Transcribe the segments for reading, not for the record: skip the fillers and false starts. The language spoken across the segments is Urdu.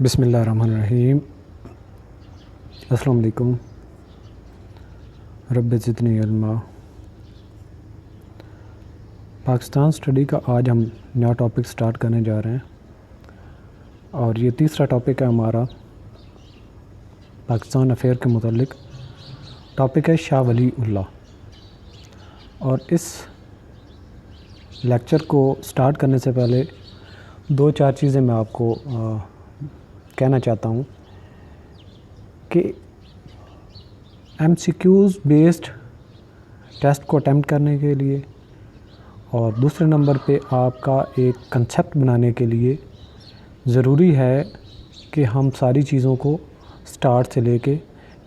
بسم اللہ الرحمن الرحیم۔ السلام علیکم۔ رب زدنی علما۔ پاکستان اسٹڈی کا آج ہم نیا ٹاپک سٹارٹ کرنے جا رہے ہیں اور یہ تیسرا ٹاپک ہے ہمارا پاکستان افیئر کے متعلق۔ ٹاپک ہے شاہ ولی اللہ، اور اس لیکچر کو سٹارٹ کرنے سے پہلے دو چار چیزیں میں آپ کو کہنا چاہتا ہوں کہ M C Qs based test کو اٹیمپٹ کرنے کے لیے اور دوسرے نمبر پہ آپ کا ایک کنسیپٹ بنانے کے لیے ضروری ہے کہ ہم ساری چیزوں کو سٹارٹ سے لے کے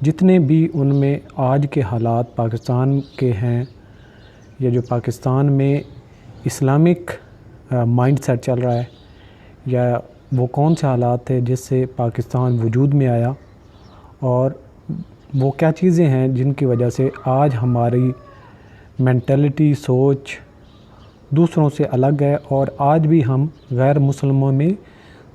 جتنے بھی ان میں آج کے حالات پاکستان کے ہیں یا جو پاکستان میں اسلامک مائنڈ سیٹ چل رہا ہے یا وہ کون سے حالات تھے جس سے پاکستان وجود میں آیا، اور وہ کیا چیزیں ہیں جن کی وجہ سے آج ہماری مینٹلٹی سوچ دوسروں سے الگ ہے اور آج بھی ہم غیر مسلموں میں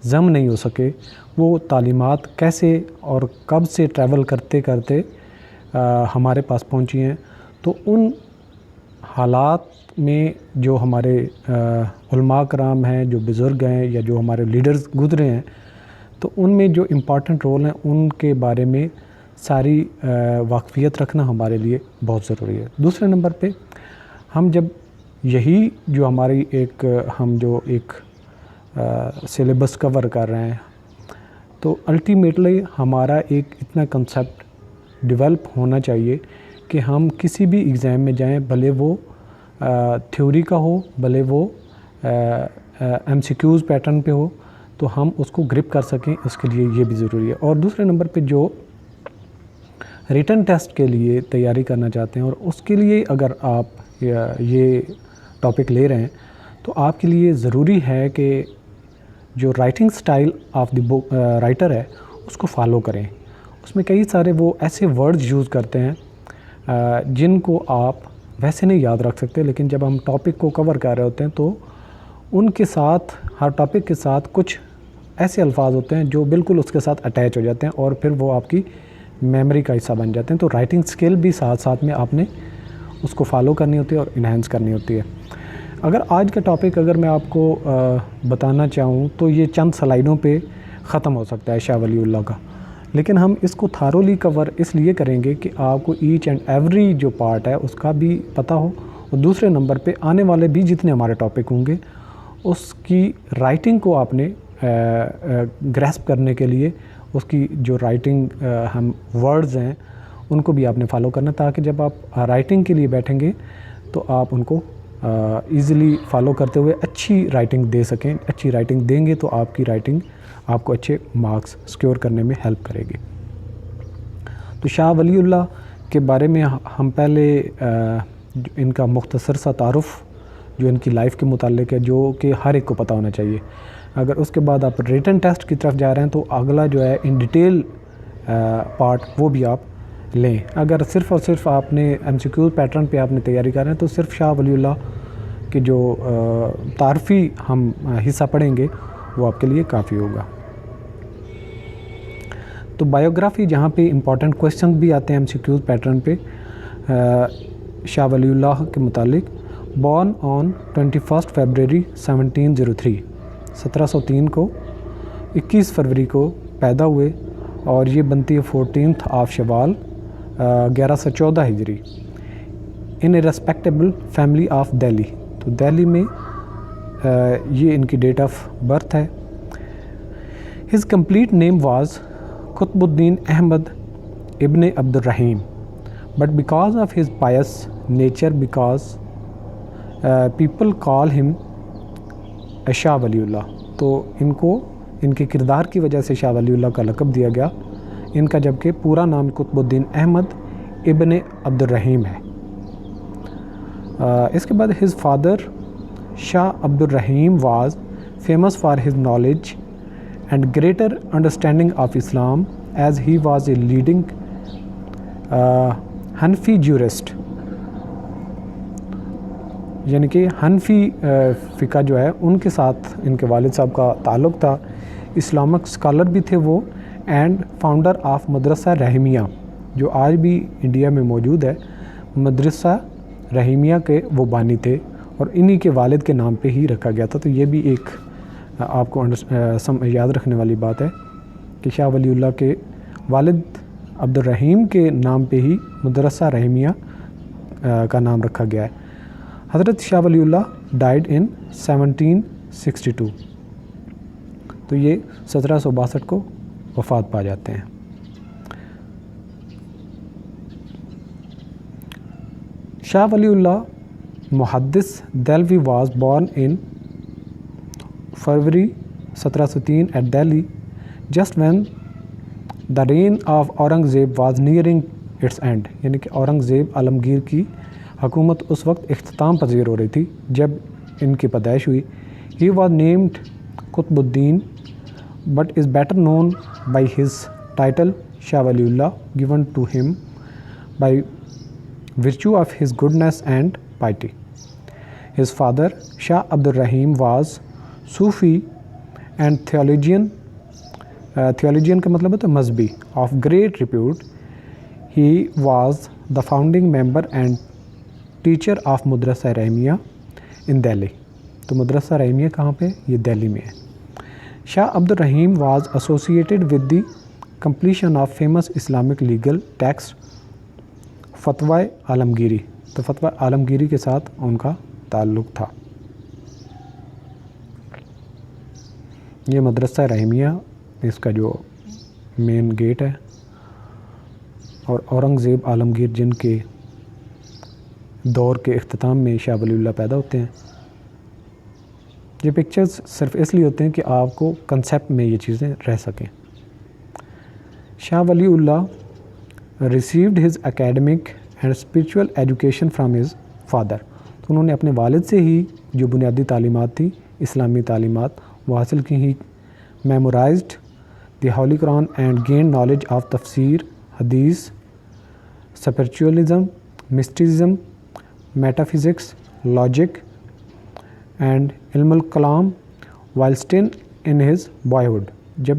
ضم نہیں ہو سکے۔ وہ تعلیمات کیسے اور کب سے ٹریول کرتے کرتے ہمارے پاس پہنچی ہیں۔ تو ان حالات میں جو ہمارے علماء کرام ہیں، جو بزرگ ہیں یا جو ہمارے لیڈرز گزرے ہیں، تو ان میں جو امپورٹنٹ رول ہیں ان کے بارے میں ساری واقفیت رکھنا ہمارے لیے بہت ضروری ہے۔ دوسرے نمبر پہ ہم جب یہی جو ہماری ہم جو ایک سلیبس کور کر رہے ہیں، تو الٹیمیٹلی ہمارا ایک اتنا کنسیپٹ ڈیولپ ہونا چاہیے کہ ہم کسی بھی ایگزام میں جائیں، بھلے وہ تھیوری کا ہو، بھلے وہ ایم سی کیوز پیٹرن پہ ہو، تو ہم اس کو گرپ کر سکیں۔ اس کے لیے یہ بھی ضروری ہے۔ اور دوسرے نمبر پہ جو ریٹن ٹیسٹ کے لیے تیاری کرنا چاہتے ہیں اور اس کے لیے اگر آپ یہ ٹاپک لے رہے ہیں، تو آپ کے لیے ضروری ہے کہ جو writing style of the book writer ہے اس کو فالو کریں۔ اس میں کئی سارے وہ ایسے ورڈز یوز کرتے ہیں جن کو آپ ویسے نہیں یاد رکھ سکتے، لیکن جب ہم ٹاپک کو کور کر رہے ہوتے ہیں تو ان کے ساتھ ہر ٹاپک کے ساتھ کچھ ایسے الفاظ ہوتے ہیں جو بالکل اس کے ساتھ اٹیچ ہو جاتے ہیں اور پھر وہ آپ کی میموری کا حصہ بن جاتے ہیں۔ تو رائٹنگ سکل بھی ساتھ ساتھ میں آپ نے اس کو فالو کرنی ہوتی ہے اور انہینس کرنی ہوتی ہے۔ اگر آج کا ٹاپک اگر میں آپ کو بتانا چاہوں تو یہ چند سلائیڈوں پہ ختم ہو سکتا ہے شاہ ولی اللہ کا، لیکن ہم اس کو تھارولی کور اس لیے کریں گے کہ آپ کو ایچ اینڈ ایوری جو پارٹ ہے اس کا بھی پتہ ہو، اور دوسرے نمبر پہ آنے والے بھی جتنے ہمارے ٹاپک ہوں گے اس کی رائٹنگ کو آپ نے گریسپ کرنے کے لیے اس کی جو رائٹنگ ہم ورڈز ہیں ان کو بھی آپ نے فالو کرنا، تاکہ جب آپ رائٹنگ کے لیے بیٹھیں گے تو آپ ان کو ایزیلی فالو کرتے ہوئے اچھی رائٹنگ دے سکیں۔ اچھی رائٹنگ دیں گے تو آپ کی رائٹنگ آپ کو اچھے مارکس سکیور کرنے میں ہیلپ کرے گی۔ تو شاہ ولی اللہ کے بارے میں ہم پہلے ان کا مختصر سا تعارف جو ان کی لائف کے متعلق ہے، جو کہ ہر ایک کو پتہ ہونا چاہیے۔ اگر اس کے بعد آپ ریٹن ٹیسٹ کی طرف جا رہے ہیں تو اگلا جو ہے ان ڈیٹیل پارٹ وہ بھی آپ لیں۔ اگر صرف اور صرف آپ نے ایم سی کیو پیٹرن پہ آپ نے تیاری کر رہے ہیں تو صرف شاہ ولی اللہ کے جو تعارفی ہم حصہ پڑھیں گے وہ آپ کے لیے کافی ہوگا۔ تو بایوگرافی جہاں پہ امپورٹنٹ کویسچن بھی آتے ہیں ایم سی کیوز پیٹرن پہ شاہ ولی اللہ کے متعلق، بورن آن 21 فیبرری 1703، 1703 کو 21 فروری کو پیدا ہوئے، اور یہ بنتی ہے 14 of Shawwal 1114 Hijri, in a respectable family of Delhi. تو دہلی میں یہ ان کی ڈیٹ آف برتھ ہے۔ His complete name was Qutbuddin Ahmad ibn Abdur Rahim, but because of his pious nature people call him Shah ولی اللہ۔ تو ان کو ان کے کردار کی وجہ سے شاہ ولی اللہ کا لقب دیا گیا۔ ان کا جبکہ پورا نام قطب الدین احمد ابن عبد الرحیم ہے۔ اس کے بعد ہز فادر شاہ عبد الرحیم was famous for his knowledge and greater understanding of Islam as he was a leading Hanafi jurist. یعنی کہ حنفی فقہ جو ہے ان کے ساتھ ان کے والد صاحب کا تعلق تھا اسلامک اسکالر بھی تھے وہ، اینڈ فاؤنڈر آف مدرسہ رحیمیہ جو آج بھی انڈیا میں موجود ہے۔ مدرسہ رحیمیہ کے وہ بانی تھے اور انہی کے والد کے نام پہ ہی رکھا گیا تھا۔ تو یہ بھی ایک آپ کو یاد رکھنے والی بات ہے کہ شاہ ولی اللہ کے والد عبد الرحیم کے نام پہ ہی مدرسہ رحیمیہ کا نام رکھا گیا ہے۔ حضرت شاہ ولی اللہ ڈائیڈ ان 1762، تو یہ 1762 کو وفات پا جاتے ہیں۔ شاہ ولی Ullah Muhaddith Dehlavi was born in February 1703 at Delhi just when the reign of Aurangzeb was nearing its end, یعنی کہ اورنگزیب عالمگیر کی حکومت اس وقت اختتام پذیر ہو رہی تھی جب ان کی پیدائش ہوئی۔ He was named Qutbuddin but is better known by his title Shah ولی اللہ given to him by virtue of his goodness and piety. His father Shah Abdul Rahim was Sufi and theologian کا مطلب ہے تو مذہبی of great repute. He was the founding member and teacher of مدرسہ رحیمیہ in Delhi. تو مدرسہ رحیمیہ کہاں پہ؟ یہ دہلی میں ہے۔ شاہ عبد الرحیم was associated with the completion of famous Islamic legal text فتویٰ عالمگیری، تو فتویٰ عالمگیری کے ساتھ ان کا تعلق تھا۔ یہ مدرسہ رحیمیہ اس کا جو مین گیٹ ہے، اور اورنگزیب عالمگیر جن کے دور کے اختتام میں شاہ ولی اللہ پیدا ہوتے ہیں۔ یہ پکچرز صرف اس لیے ہوتے ہیں کہ آپ کو کنسیپٹ میں یہ چیزیں رہ سکیں۔ شاہ ولی اللہ received his academic and spiritual education from his father. تو انہوں نے اپنے والد سے ہی جو بنیادی تعلیمات تھی، اسلامی تعلیمات وہ حاصل کی ہی۔ memorized the Holy Quran and gained knowledge of تفسیر، حدیث، spiritualism, mysticism, metaphysics, logic and علم Kalam while still in his boyhood. جب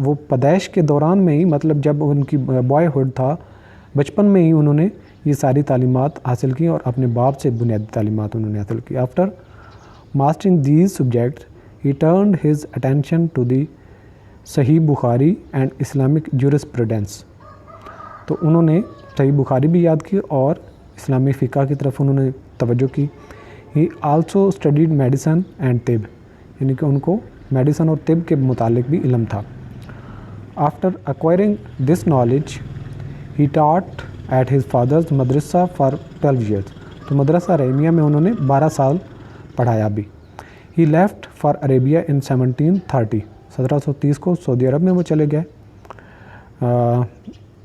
وہ پیدائش کے دوران میں ہی، مطلب جب ان کی بوائے ہوڈ تھا، بچپن میں ہی انہوں نے یہ ساری تعلیمات حاصل کی اور اپنے باپ سے بنیادی تعلیمات انہوں نے حاصل کی۔ After mastering these subjects he turned his attention to the Sahih Bukhari and Islamic jurisprudence, تو انہوں نے صحیح بخاری بھی یاد کی اور اسلامی فقہ کی طرف انہوں نے توجہ کی۔ He also studied medicine and طب، یعنی کہ ان کو میڈیسن اور طب کے متعلق بھی علم تھا۔ After acquiring this knowledge, he taught at his father's madrasa for 12 years. تو مدرسہ رحیمیہ میں انہوں نے 12 سال پڑھایا بھی۔ He left for Arabia in 1730. 1730 کو سعودی عرب میں وہ چلے گئے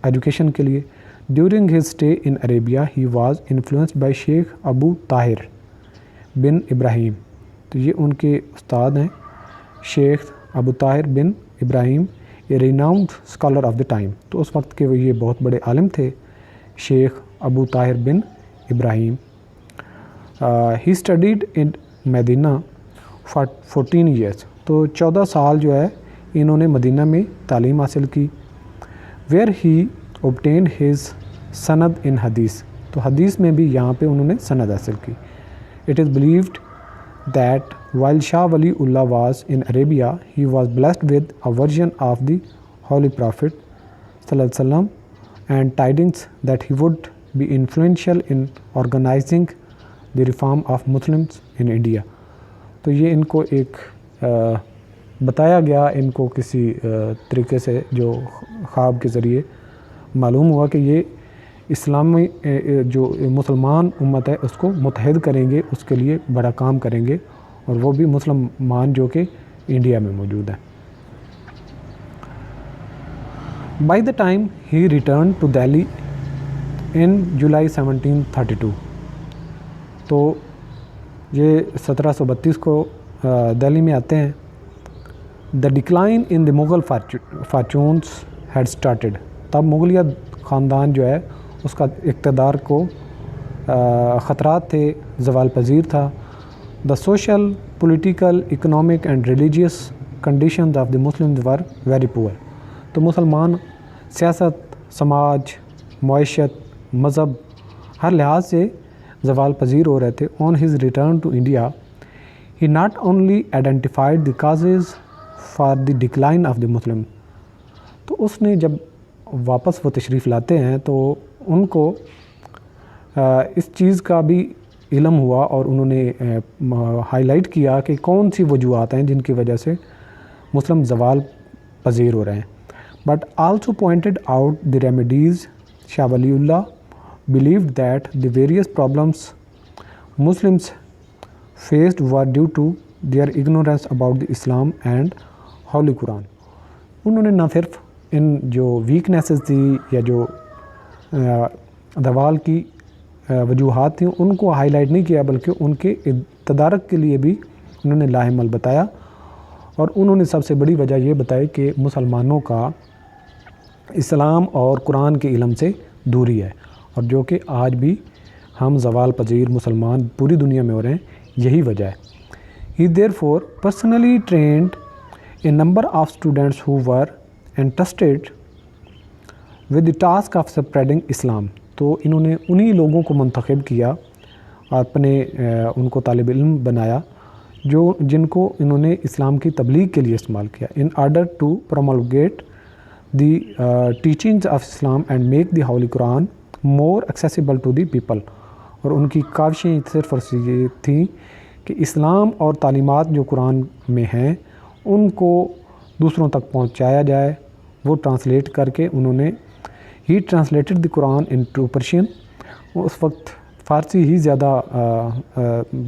ایجوکیشن کے لیے۔ During his stay in Arabia, he was influenced by Sheikh Abu Tahir bin Ibrahim. تو یہ ان کے استاد ہیں Sheikh Abu Tahir bin Ibrahim, a renowned scholar of the time. تو اس وقت کے وہ یہ بہت بڑے عالم تھے Sheikh Abu Tahir bin Ibrahim. He studied in Medina for 14 years, تو 14 سال جو ہے انہوں نے مدینہ میں تعلیم حاصل کی۔ ویئر ہی اوبٹینڈ ہز سند ان حدیث، تو حدیث میں بھی یہاں پہ انہوں نے سند حاصل کی۔ It is believed that while Shah Wali Allah was in Arabia, he was blessed with a vision of the Holy Prophet sallallahu alaihi wasallam and tidings that he would be influential in organizing the reform of Muslims in India. تو یہ ان کو ایک بتایا گیا، ان کو کسی طریقے سے جو خواب کے ذریعے معلوم ہوا کہ یہ اسلامی جو مسلمان امت ہے اس کو متحد کریں گے، اس کے لیے بڑا کام کریں گے، اور وہ بھی مسلمان جو کہ انڈیا میں موجود ہیں۔ By the time he return to Delhi in July 1732، تو یہ 1732 کو دہلی میں آتے ہیں۔ The decline in the Mughal fortunes had started, تب مغلیہ خاندان جو ہے اس کا اقتدار کو خطرات تھے، زوال پذیر تھا۔ The social, political, economic and religious conditions of the Muslims were very poor. تو مسلمان سیاست، سماج، معیشت، مذہب ہر لحاظ سے زوال پذیر ہو رہے تھے. On his return to India, he not only identified the causes for the decline of the Muslim. تو اس نے جب واپس وہ تشریف لاتے ہیں تو ان کو اس چیز کا بھی علم ہوا اور انہوں نے ہائی لائٹ کیا کہ کون سی وجوہات ہیں جن کی وجہ سے مسلم زوال پذیر ہو رہے ہیں. But also pointed out the remedies. Shah ولی اللہ believed that the various problems Muslims faced were due to their ignorance about the Islam and Holy Quran. انہوں نے نہ صرف ان جو ویکنیسز تھی یا جو زوال کی وجوہات تھیں ان کو ہائی لائٹ نہیں کیا بلکہ ان کے تدارک کے لیے بھی انہوں نے لاحمل بتایا. اور انہوں نے سب سے بڑی وجہ یہ بتائی کہ مسلمانوں کا اسلام اور قرآن کے علم سے دوری ہے، اور جو کہ آج بھی ہم زوال پذیر مسلمان پوری دنیا میں ہو رہے ہیں، یہی وجہ ہے. He therefore personally trained a number of students who were entrusted with the task of spreading Islam. تو انہوں نے انہی لوگوں کو منتخب کیا اور اپنے ان کو طالب علم بنایا جن کو انہوں نے اسلام کی تبلیغ کے لیے استعمال کیا. In order to promulgate the teachings of Islam and make the Holy Quran more accessible to the people. اور ان کی کاوشیں صرف یہ تھیں کہ اسلام اور تعلیمات جو قرآن میں ہیں ان کو دوسروں تک پہنچایا جائے. وہ ٹرانسلیٹ کر کے انہوں نے ہی ٹرانسلیٹڈ دی قرآن انٹو پرشین. اس وقت فارسی ہی زیادہ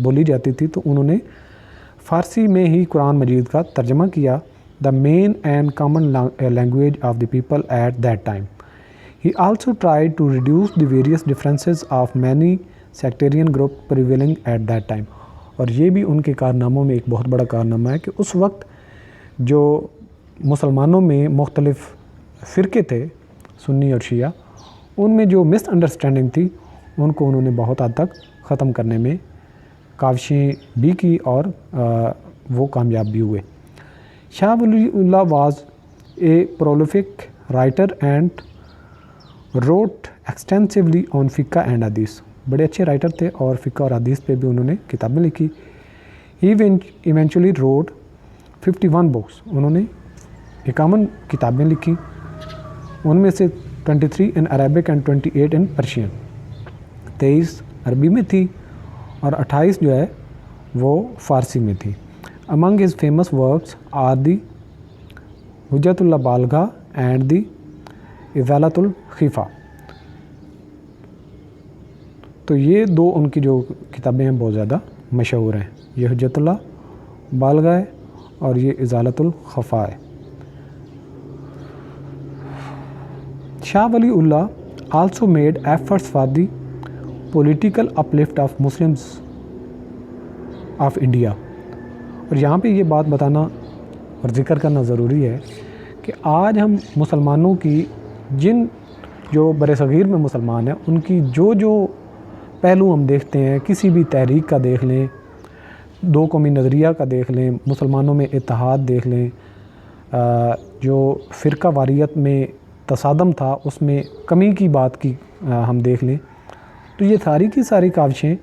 بولی جاتی تھی تو انہوں نے فارسی میں ہی قرآن مجید کا ترجمہ کیا. The main and common language of the people at that time. He also tried to reduce the various differences of many sectarian group prevailing at that time. اور یہ بھی ان کے کارناموں میں ایک بہت بڑا کارنامہ ہے کہ اس وقت جو مسلمانوں میں مختلف فرقے تھے سنی اور شیعہ، ان میں جو مس انڈرسٹینڈنگ تھی ان کو انہوں نے بہت حد تک ختم کرنے میں کاوشیں بھی کی اور وہ کامیاب بھی ہوئے. شاہ ولی اللہ was a prolific writer and wrote extensively on فقہ اینڈ حدیث. بڑے اچھے رائٹر تھے اور فقہ اور حدیث پہ بھی انہوں نے کتابیں لکھی. He eventually wrote 51 books. انہوں نے 51 کتابیں لکھی، ان میں سے 23 in Arabic and 28 in Persian. 23 عربی میں تھی اور 28 جو ہے وہ فارسی میں تھی. Among his famous works are the حجت اللہ بالغہ and the ازالۃ الخفا. تو یہ دو ان کی جو کتابیں ہیں بہت زیادہ مشہور ہیں، یہ حجت اللہ بالغہ ہے اور یہ ازالۃ الخفا ہے. شاہ ولی اللہ also made efforts for the political uplift of Muslims of India. اور یہاں پہ یہ بات بتانا اور ذکر کرنا ضروری ہے کہ آج ہم مسلمانوں کی جن جو بر صغیر میں مسلمان ہیں ان کی جو پہلو ہم دیکھتے ہیں، کسی بھی تحریک کا دیکھ لیں، دو قومی نظریہ کا دیکھ لیں، مسلمانوں میں اتحاد دیکھ لیں، جو فرقہ واریت میں تصادم تھا اس میں کمی کی بات کی ہم دیکھ لیں، تو یہ ساری کی ساری کاوشیں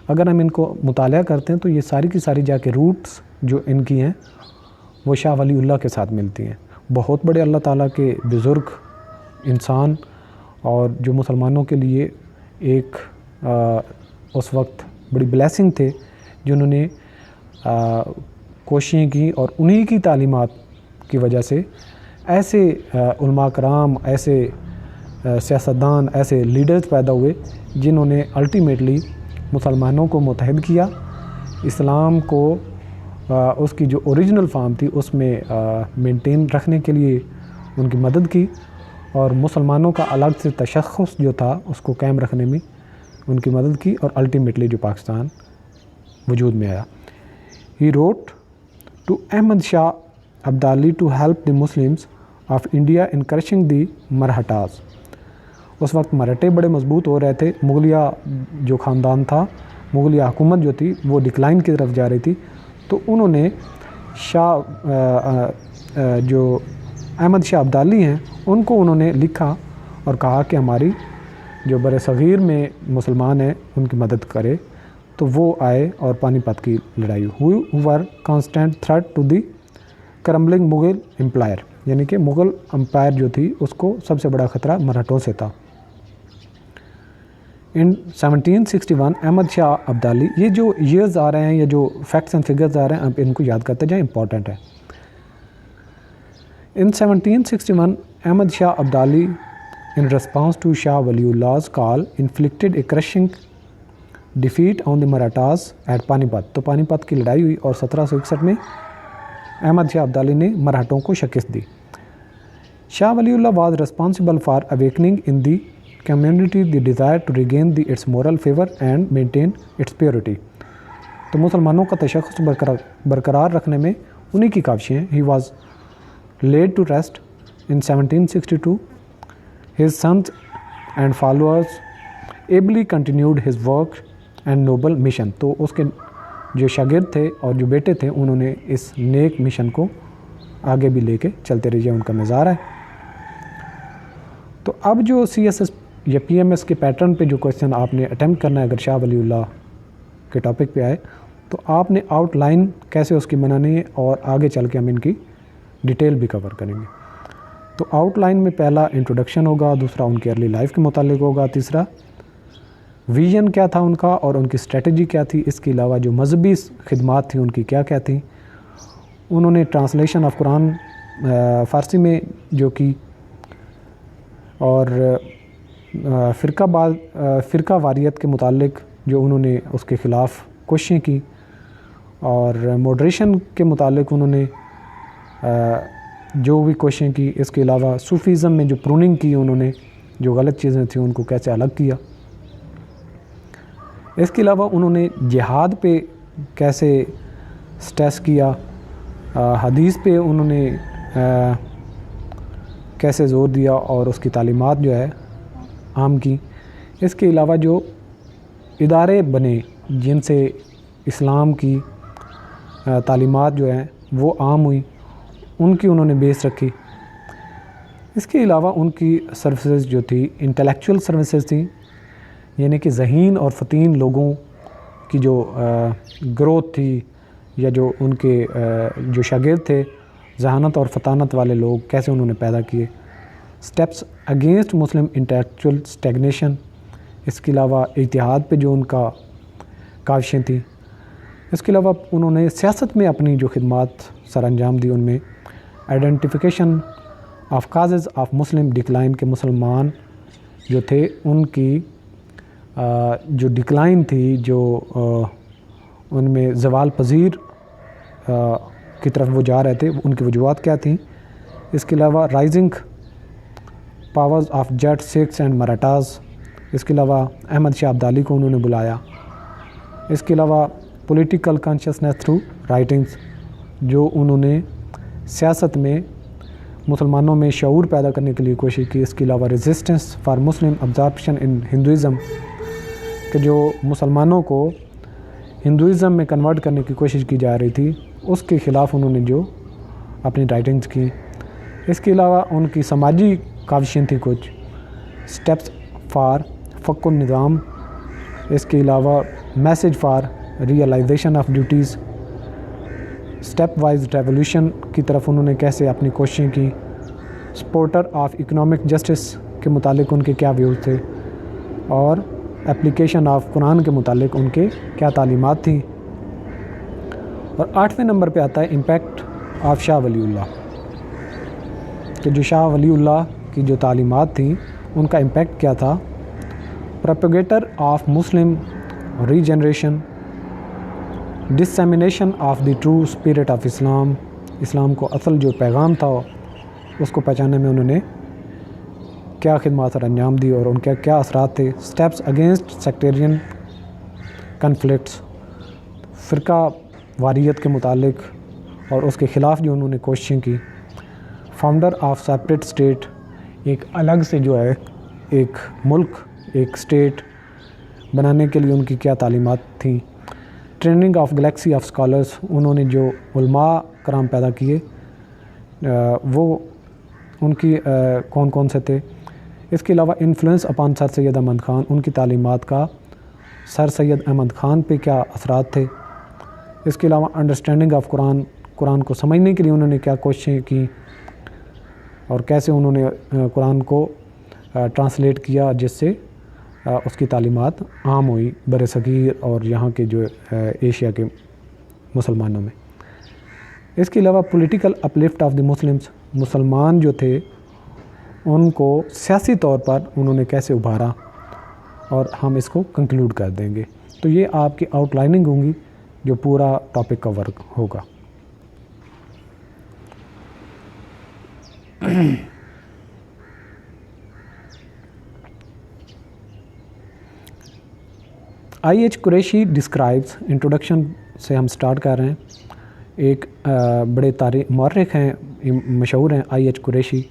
اگر ہم ان کو مطالعہ کرتے ہیں تو یہ ساری کی ساری جا کے روٹس جو ان کی ہیں وہ شاہ ولی اللہ کے ساتھ ملتی ہیں. بہت بڑے اللہ تعالیٰ کے بزرگ انسان اور جو مسلمانوں کے لیے ایک اس وقت بڑی بلیسنگ تھے، جنہوں نے کوششیں کی اور انہی کی تعلیمات کی وجہ سے ایسے علماء کرام، ایسے سیاستدان، ایسے لیڈرز پیدا ہوئے جنہوں نے الٹیمیٹلی مسلمانوں کو متحد کیا، اسلام کو اس کی جو اوریجنل فارم تھی اس میں مینٹین رکھنے کے لیے ان کی مدد کی، اور مسلمانوں کا الگ سے تشخص جو تھا اس کو قائم رکھنے میں ان کی مدد کی، اور الٹیمیٹلی جو پاکستان وجود میں آیا. He wrote to Ahmad Shah Abdali to help the Muslims of India in crushing the Marathas. اس وقت مرہٹے بڑے مضبوط ہو رہے تھے، مغلیہ جو خاندان تھا، مغلیہ حکومت جو تھی وہ ڈکلائن کی طرف جا رہی تھی، تو انہوں نے جو احمد شاہ ابدالی ہیں ان کو انہوں نے لکھا اور کہا کہ ہماری جو بر صغیر میں مسلمان ہیں ان کی مدد کرے، تو وہ آئے اور پانی پت کی لڑائی ہوئی were constant threat to the crumbling Mughal empire, یعنی کہ مغل امپائر جو تھی اس کو سب سے بڑا خطرہ مراٹھوں سے تھا۔ ان 1761 احمد شاہ ابدالی، یہ جو ایئرز آ رہے ہیں، یہ جو فیکٹس اینڈ فگرز آ رہے ہیں، اب ان کو یاد کرتے جائیں، امپورٹنٹ ہے۔ In 1761 Ahmad Shah Abdali in response to Shah Waliullah's call inflicted a crushing defeat on the Marathas at Panipat، تو پانی پت کی لڑائی ہوئی اور 1761 میں احمد شاہ ابدالی نے مراٹھوں کو شکست دی۔ شاہ ولی اللہ was responsible for awakening in the community the desire to regain its moral favor and maintain its purity، تو مسلمانوں کا تشخص برقرار رکھنے میں انہی کی کاوشیں ہیں۔ He was laid to rest in 1762. His sons and followers ably continued his work and noble mission، تو اس کے جو شاگرد تھے اور جو بیٹے تھے انہوں نے اس نیک مشن کو آگے بھی لے کے چلتے رہے، ان کا مزار ہے۔ تو اب جو CSS یا PMS کے پیٹرن پہ جو کویسچن آپ نے اٹیمپٹ کرنا ہے اگر شاہ ولی اللہ کے ٹاپک پہ آئے، تو آپ نے آؤٹ لائن کیسے اس کی بنانی ہے اور آگے چل کے ہم ان کی ڈیٹیل بھی کور کریں گے۔ تو آؤٹ لائن میں پہلا انٹروڈکشن ہوگا، دوسرا ان کی ارلی لائف کے متعلق ہوگا، تیسرا ویژن کیا تھا ان کا اور ان کی اسٹریٹجی کیا تھی، اس کے علاوہ جو مذہبی خدمات تھیں ان کی کیا کیا تھیں، انہوں نے ٹرانسلیشن آف قرآن فارسی میں جو کی، اور فرقہ واریت کے متعلق جو انہوں نے اس کے خلاف کوششیں کی، اور موڈریشن کے متعلق انہوں نے جو بھی کوششیں کی، اس کے علاوہ صوفیزم میں جو پروننگ کی انہوں نے، جو غلط چیزیں تھیں ان کو کیسے الگ کیا، اس کے علاوہ انہوں نے جہاد پہ کیسے سٹریس کیا، حدیث پہ انہوں نے کیسے زور دیا اور اس کی تعلیمات جو ہے عام کی، اس کے علاوہ جو ادارے بنے جن سے اسلام کی تعلیمات جو ہیں وہ عام ہوئی، ان کی انہوں نے بیس رکھی۔ اس کے علاوہ ان کی سروسز جو تھی انٹلیکچول سروسز تھیں، یعنی کہ ذہین اور فطین لوگوں کی جو گروتھ تھی، یا جو ان کے جو شاگرد تھے ذہانت اور فطانت والے لوگ کیسے انہوں نے پیدا کیے، steps against Muslim intellectual stagnation, اس کے علاوہ اتحاد پہ جو ان کا کاوشیں تھیں، اس کے علاوہ انہوں نے سیاست میں اپنی جو خدمات سر انجام دی، ان میں identification of causes of Muslim decline, کے مسلمان جو تھے ان کی جو ڈکلائن تھی، جو ان میں زوال پذیر کی طرف وہ جا رہے تھے، ان کی وجوہات کیا تھیں۔ اس کے علاوہ rising powers of Jat Sikhs and Marathas, اس کے علاوہ احمد شاہ ابدالی کو انہوں نے بلایا، اس کے علاوہ پولیٹیکل کانشیسنیس تھرو رائٹنگز، جو انہوں نے سیاست میں مسلمانوں میں شعور پیدا کرنے کے لیے کوشش کی، اس کے علاوہ resistance for Muslim absorption in Hinduism, کہ جو مسلمانوں کو ہندوازم میں کنورٹ کرنے کی کوشش کی جا رہی تھی، اس کے خلاف انہوں نے جو اپنی رائٹنگز کی۔ اس کے علاوہ ان کی سماجی کاوشیں تھیں کچھ، سٹیپس فار فک النظام، اس کے علاوہ message for realisation of duties, stepwise revolution کی طرف انہوں نے کیسے اپنی کوششیں کی، سپورٹر آف اکنامک جسٹس کے متعلق ان کے کیا ویوز تھے، اور اپلیکیشن آف قرآن کے متعلق ان کے کیا تعلیمات تھیں۔ اور 8ویں نمبر پہ آتا ہے امپیکٹ آف شاہ ولی اللہ، کہ جو شاہ ولی اللہ کی جو تعلیمات تھیں ان کا امپیکٹ کیا تھا۔ Propagator of Muslim regeneration, dissemination of the true spirit of Islam, اسلام کو اصل جو پیغام تھا اس کو پہچاننے میں انہوں نے کیا خدمات سر انجام دی اور ان کے کیا اثرات تھے۔ سٹیپس اگینسٹ سیکٹیرین کنفلکٹس، فرقہ واریت کے متعلق اور اس کے خلاف جو انہوں نے کوششیں کی۔ فاؤنڈر آف سیپریٹ اسٹیٹ، ایک الگ سے جو ہے ایک ملک، ایک اسٹیٹ بنانے کے لیے ان کی کیا تعلیمات تھیں۔ Training of Galaxy of scholars, انہوں نے جو علماء کرام پیدا کیے وہ ان کی کون کون سے تھے. اس کے علاوہ انفلوئنس اپان سر سید احمد خان، ان کی تعلیمات کا سر سید احمد خان پہ کیا اثرات تھے. اس کے علاوہ انڈرسٹینڈنگ آف قرآن کو سمجھنے کے لیے انہوں نے کیا کوششیں کی اور کیسے انہوں نے قرآن کو ٹرانسلیٹ کیا جس سے اس کی تعلیمات عام ہوئی بر صغیر اور یہاں کے جو ایشیا کے مسلمانوں میں. اس کے علاوہ political uplift of the Muslims, مسلمان جو تھے ان کو سیاسی طور پر انہوں نے کیسے ابھارا، اور ہم اس کو کنکلوڈ کر دیں گے. تو یہ آپ کی آؤٹ لائننگ ہوں گی جو پورا ٹاپک کا ورک ہوگا. I H Qureshi describes, introduction سے ہم سٹارٹ کر رہے ہیں. ایک بڑے مورخ ہیں، مشہور ہیں آئی ایچ قریشی.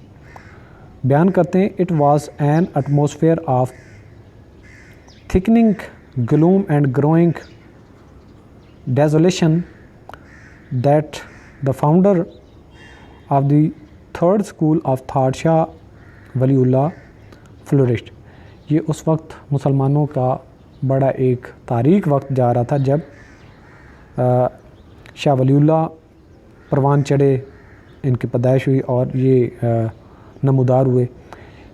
بیان کرتے ہیں it was an atmosphere of thickening gloom and growing desolation that the founder of the third school of thought Shah ولی اللہ فلورشڈ. یہ اس وقت مسلمانوں کا بڑا ایک تاریک وقت جا رہا تھا جب شاہ ولی اللہ پروان چڑھے، ان کی پیدائش ہوئی اور یہ نمودار ہوئے.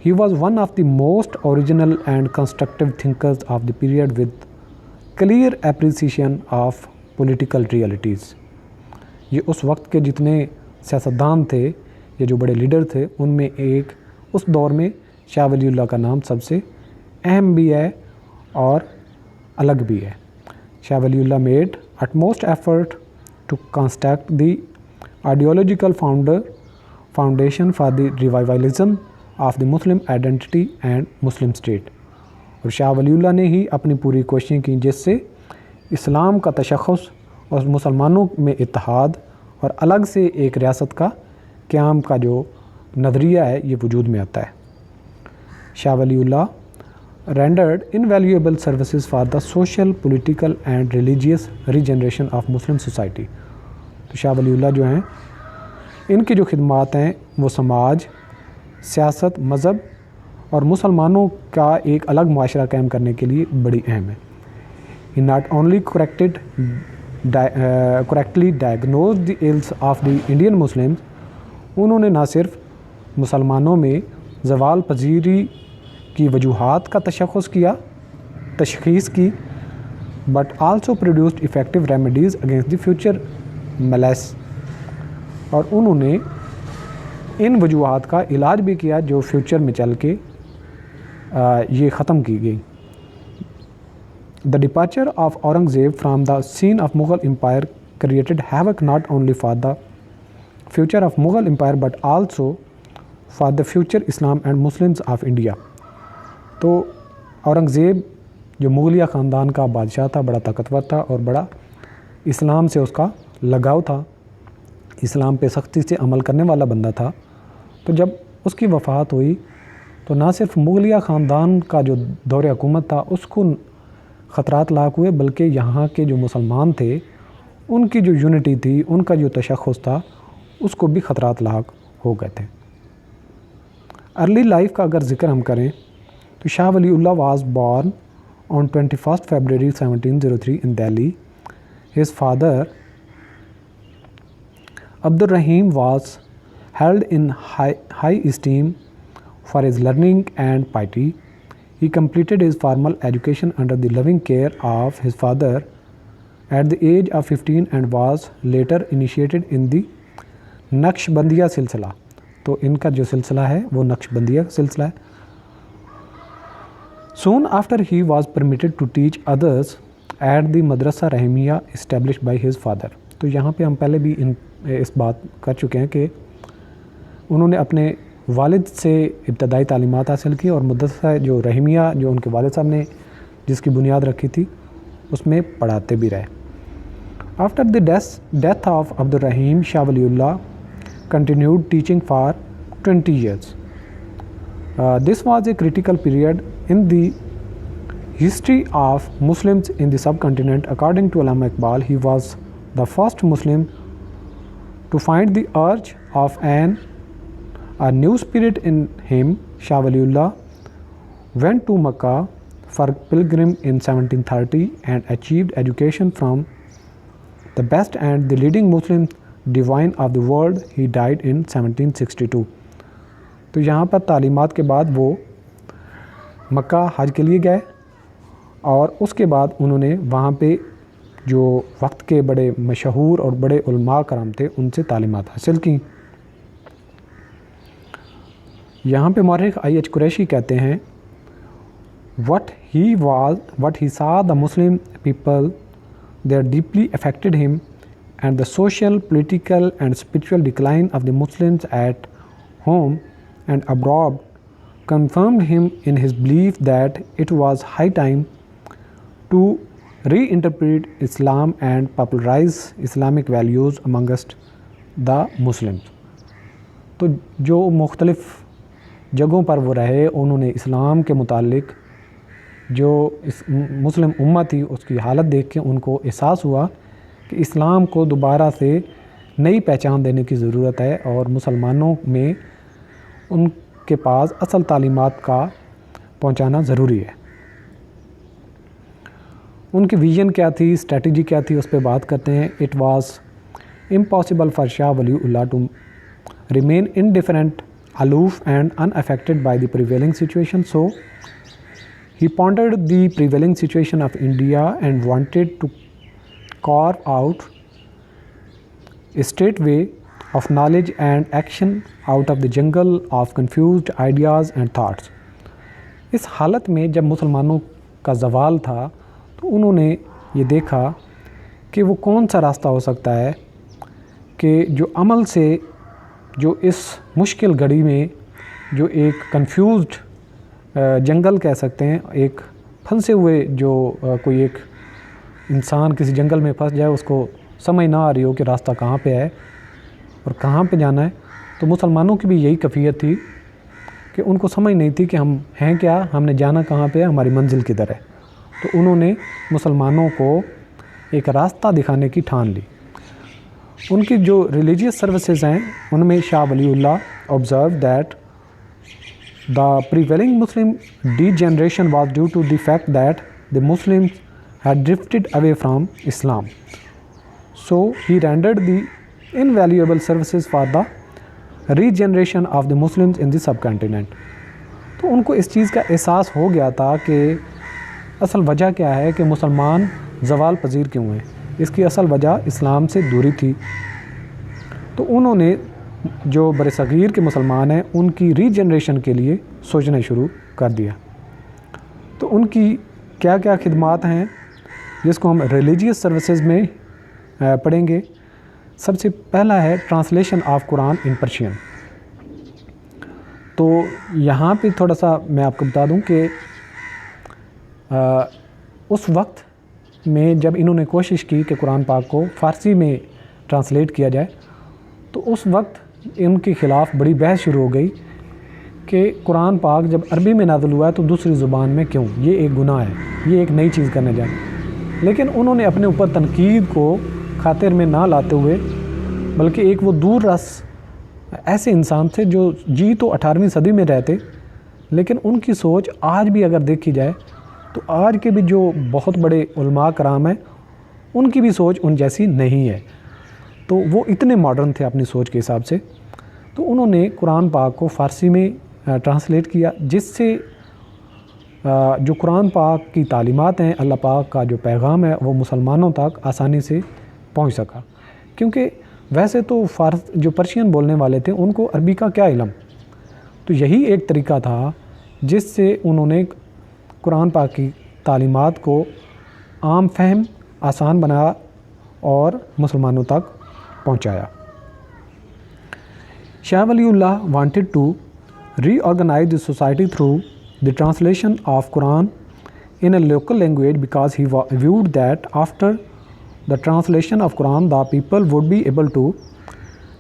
He was one of the most original and constructive thinkers of the period with clear appreciation of political realities. یہ اس وقت کے جتنے سیاستدان تھے یا جو بڑے لیڈر تھے ان میں ایک اس دور میں شاہ ولی اللہ کا نام سب سے اہم بھی ہے اور الگ بھی ہے. شاہ ولی اللہ made utmost effort to construct the ideological foundation for the revivalism of the Muslim identity and Muslim state. اور شاہ ولی اللہ نے ہی اپنی پوری کوششیں کی جس سے اسلام کا تشخص اور مسلمانوں میں اتحاد اور الگ سے ایک ریاست کا قیام کا جو نظریہ ہے یہ وجود میں آتا ہے. شاہ ولی اللہ rendered invaluable services for the social, political and religious regeneration of Muslim society. تو شاہ ولی اللہ جو ہیں ان کی جو خدمات ہیں وہ سماج، سیاست، مذہب اور مسلمانوں کا ایک الگ معاشرہ قائم کرنے کے لیے بڑی اہم ہے. He not only correctly diagnosed the ills of the Indian Muslims، انہوں نے نہ صرف مسلمانوں میں زوال پذیری کی وجوہات کا تشخیص کی but also produced effective remedies against the future Mullis, اور انہوں نے ان وجوہات کا علاج بھی کیا جو فیوچر میں چل کے یہ ختم کی گئی. The departure of Aurangzeb from the scene of Mughal empire created havoc not only for the future of Mughal empire but also for the future Islam and Muslims of India. تو اورنگزیب جو مغلیہ خاندان کا بادشاہ تھا بڑا طاقتور تھا اور بڑا اسلام سے اس کا لگاؤ تھا، اسلام پہ سختی سے عمل کرنے والا بندہ تھا. تو جب اس کی وفات ہوئی تو نہ صرف مغلیہ خاندان کا جو دور حکومت تھا اس کو خطرات لاحق ہوئے بلکہ یہاں کے جو مسلمان تھے ان کی جو یونٹی تھی، ان کا جو تشخص تھا اس کو بھی خطرات لاحق ہو گئے تھے. ارلی لائف کا اگر ذکر ہم کریں تو شاہ ولی اللہ was born on 21 February 1703 in Delhi. His father Abdur Rahim was held in high esteem for his learning and piety. He completed his formal education under the loving care of his father at the age of 15 and was later initiated in the Naqshbandiya silsila. تو ان کا جو سلسلہ ہے وہ نقشبندیہ سلسلہ ہے. Soon after he was permitted to teach others at the Madrasa Rahimiyya established by his father. تو یہاں پہ ہم پہلے بھی اس بات کر چکے ہیں کہ انہوں نے اپنے والد سے ابتدائی تعلیمات حاصل کی اور مدرسہ جو رحیمیہ جو ان کے والد صاحب نے جس کی بنیاد رکھی تھی اس میں پڑھاتے بھی رہے. After the death of Abdur Rahim, Shah Waliullah continued teaching for 20 years. This was a critical period in the history of Muslims in the subcontinent. According to Allama Iqbal, he was the first Muslim To find the urge of a new spirit in him, Shah Waliullah went to Mecca for pilgrim in 1730 and achieved education from the best and the leading Muslim divine of the world. He died in 1762. تو یہاں پر تعلیمات کے بعد وہ مکہ حج کے لیے گئے اور اس کے بعد انہوں نے وہاں پہ جو وقت کے بڑے مشہور اور بڑے علماء کرام تھے ان سے تعلیمات حاصل کیں. یہاں پہ مورخ آئی ایچ قریشی کہتے ہیں what he saw the Muslim people there deeply affected him, and the social, political and spiritual decline of the Muslims at home and abroad confirmed him in his belief that it was high time to reinterpret Islam and popularize Islamic values amongst the Muslims. تو جو مختلف جگہوں پر وہ رہے انہوں نے اسلام کے متعلق جو مسلم امت تھی اس کی حالت دیکھ کے ان کو احساس ہوا کہ اسلام کو دوبارہ سے نئی پہچان دینے کی ضرورت ہے اور مسلمانوں میں ان کے پاس اصل تعلیمات کا پہنچانا ضروری ہے. ان کی ویژن کیا تھی, اسٹریٹجی کیا تھی, اس پہ بات کرتے ہیں. It was impossible for Shah ولی اللہ to remain indifferent, aloof and unaffected by the prevailing situation. So he pondered the prevailing situation of India and wanted to carve out a straight way of knowledge and action out of the jungle of confused ideas and thoughts. اس حالت میں جب مسلمانوں کا زوال تھا تو انہوں نے یہ دیکھا کہ وہ کون سا راستہ ہو سکتا ہے کہ جو عمل سے جو اس مشکل گھڑی میں جو ایک کنفیوزڈ جنگل کہہ سکتے ہیں, ایک پھنسے ہوئے جو کوئی ایک انسان کسی جنگل میں پھنس جائے, اس کو سمجھ نہ آ رہی ہو کہ راستہ کہاں پہ ہے اور کہاں پہ جانا ہے. تو مسلمانوں کی بھی یہی کیفیت تھی کہ ان کو سمجھ نہیں تھی کہ ہم ہیں کیا, ہم نے جانا کہاں پہ ہے, ہماری منزل کدھر ہے. تو انہوں نے مسلمانوں کو ایک راستہ دکھانے کی ٹھان لی. ان کی جو ریلیجیس سروسز ہیں ان میں شاہ ولی اللہ observe that the prevailing Muslim degeneration was due to the fact that the Muslims had drifted away from Islam. So he rendered the invaluable services for the regeneration of the Muslims in the subcontinent. تو ان کو اس چیز کا احساس ہو گیا تھا کہ اصل وجہ کیا ہے کہ مسلمان زوال پذیر کیوں ہیں. اس کی اصل وجہ اسلام سے دوری تھی. تو انہوں نے جو برصغیر کے مسلمان ہیں ان کی ری جنریشن کے لیے سوچنا شروع کر دیا. تو ان کی کیا کیا خدمات ہیں جس کو ہم ریلیجیس سروسز میں پڑھیں گے. سب سے پہلا ہے translation of Quran in Persian. تو یہاں پہ تھوڑا سا میں آپ کو بتا دوں کہ اس وقت میں جب انہوں نے کوشش کی کہ قرآن پاک کو فارسی میں ٹرانسلیٹ کیا جائے تو اس وقت ان کے خلاف بڑی بحث شروع ہو گئی کہ قرآن پاک جب عربی میں نازل ہوا ہے تو دوسری زبان میں کیوں, یہ ایک گناہ ہے, یہ ایک نئی چیز کرنے جائے. لیکن انہوں نے اپنے اوپر تنقید کو خاطر میں نہ لاتے ہوئے بلکہ ایک وہ دور رس ایسے انسان تھے جو تو 18ویں صدی میں رہتے, لیکن ان کی سوچ آج بھی اگر دیکھی جائے تو آج کے بھی جو بہت بڑے علماء کرام ہیں ان کی بھی سوچ ان جیسی نہیں ہے. تو وہ اتنے ماڈرن تھے اپنی سوچ کے حساب سے. تو انہوں نے قرآن پاک کو فارسی میں ٹرانسلیٹ کیا جس سے جو قرآن پاک کی تعلیمات ہیں, اللہ پاک کا جو پیغام ہے وہ مسلمانوں تک آسانی سے پہنچ سکا. کیونکہ ویسے تو جو پرشین بولنے والے تھے ان کو عربی کا کیا علم. تو یہی ایک طریقہ تھا جس سے انہوں نے قرآن پاک کی تعلیمات کو عام فہم آسان بنایا اور مسلمانوں تک پہنچایا. شاہ ولی اللہ wanted to reorganise the society through the translation of Quran in a local language because he viewed that after the translation of Quran the people would be able to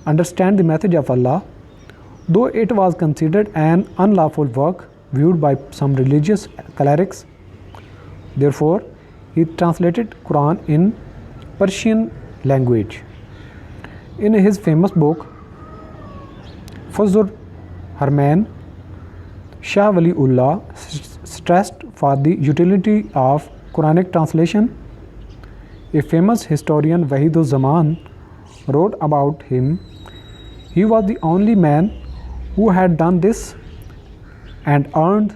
understand the message of Allah, though it was considered an unlawful work viewed by some religious clerics. Therefore he translated Quran in Persian language. In his famous book, Fazlur Rahman, Shah Waliullah stressed for the utility of Quranic translation. A famous historian, Wahid Zaman, wrote about him, he was the only man who had done this and earned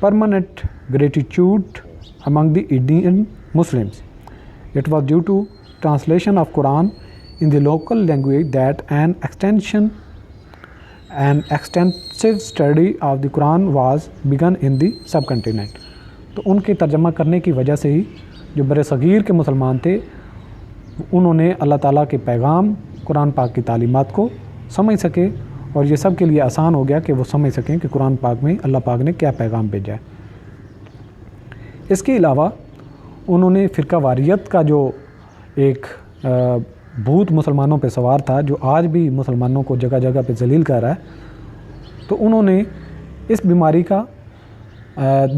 permanent gratitude among the Indian Muslims. It was due to translation of Quran in the local language that an extensive study of the Quran was begun in the subcontinent. تو ان کے ترجمہ کرنے کی وجہ سے ہی جو بر صغیر کے مسلمان تھے انہوں نے اللہ تعالیٰ کے پیغام قرآن پاک کی تعلیمات کو سمجھ سکے، اور یہ سب کے لیے آسان ہو گیا کہ وہ سمجھ سکیں کہ قرآن پاک میں اللہ پاک نے کیا پیغام بھیجا ہے۔ اس کے علاوہ انہوں نے فرقہ واریت کا جو ایک بھوت مسلمانوں پہ سوار تھا، جو آج بھی مسلمانوں کو جگہ جگہ پہ ذلیل کر رہا ہے، تو انہوں نے اس بیماری کا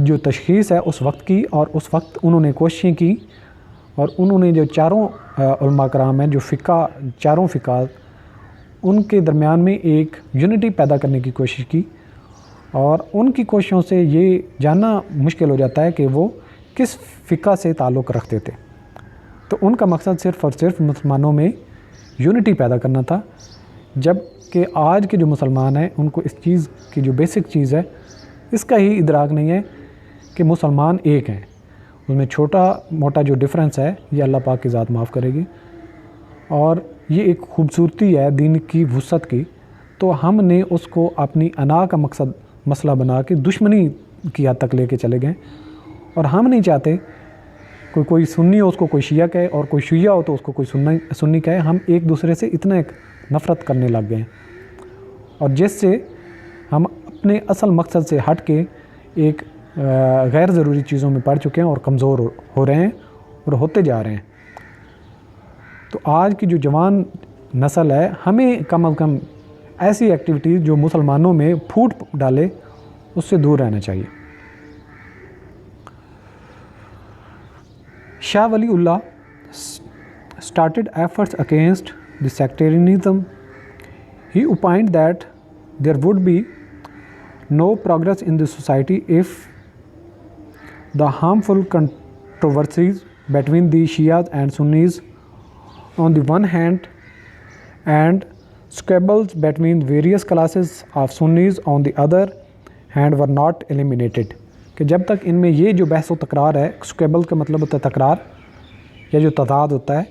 جو تشخیص ہے اس وقت کی، اور اس وقت انہوں نے کوششیں کی، اور انہوں نے جو چاروں علماء کرام ہیں جو چاروں فقہ ان کے درمیان میں ایک یونٹی پیدا کرنے کی کوشش کی، اور ان کی کوششوں سے یہ جاننا مشکل ہو جاتا ہے کہ وہ کس فقہ سے تعلق رکھتے تھے۔ تو ان کا مقصد صرف اور صرف مسلمانوں میں یونٹی پیدا کرنا تھا، جب کہ آج کے جو مسلمان ہیں ان کو اس چیز کی جو بیسک چیز ہے اس کا ہی ادراک نہیں ہے کہ مسلمان ایک ہیں، اس میں چھوٹا موٹا جو ڈفرینس ہے یہ اللہ پاک کی ذات معاف کرے گی، اور یہ ایک خوبصورتی ہے دین کی وسعت کی۔ تو ہم نے اس کو اپنی انا کا مسئلہ بنا کے دشمنی کی حد تک لے کے چلے گئے، اور ہم نہیں چاہتے کوئی سنی ہو اس کو کوئی شیعہ کہے، اور کوئی شیعہ ہو تو اس کو کوئی سنی کہے۔ ہم ایک دوسرے سے اتنا ایک نفرت کرنے لگ گئے ہیں، اور جس سے ہم اپنے اصل مقصد سے ہٹ کے ایک غیر ضروری چیزوں میں پڑ چکے ہیں اور کمزور ہو رہے ہیں اور ہوتے جا رہے ہیں۔ تو آج کی جو جوان نسل ہے ہمیں کم از کم ایسی ایکٹیویٹیز جو مسلمانوں میں پھوٹ ڈالے اس سے دور رہنا چاہیے۔ Shah Waliullah started efforts against the sectarianism. He opined that there would be no progress in the society if the harmful controversies between the Shias and Sunnis on the one hand and squabbles between various classes of Sunnis on the other hand were not eliminated. کہ جب تک ان میں یہ جو بحث و تکرار ہے، سکیبل کا مطلب ہوتا ہے تکرار یا جو تضاد ہوتا ہے،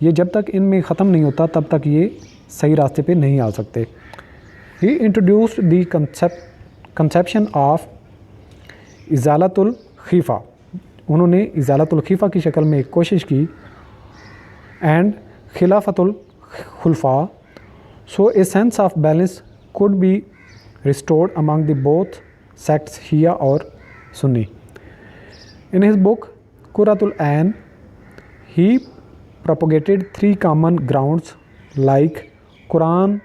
یہ جب تک ان میں ختم نہیں ہوتا تب تک یہ صحیح راستے پہ نہیں آ سکتے۔ He introduced the conception of Izalat al-Khafa, انہوں نے ازالۃ الخیفہ کی شکل میں ایک کوشش کی، and Khilafat al-Khulafa, so a sense of balance could be restored among the both sects Shia or Sunni. In his book Qurrat al-Ain, he propagated 3 common grounds like Quran,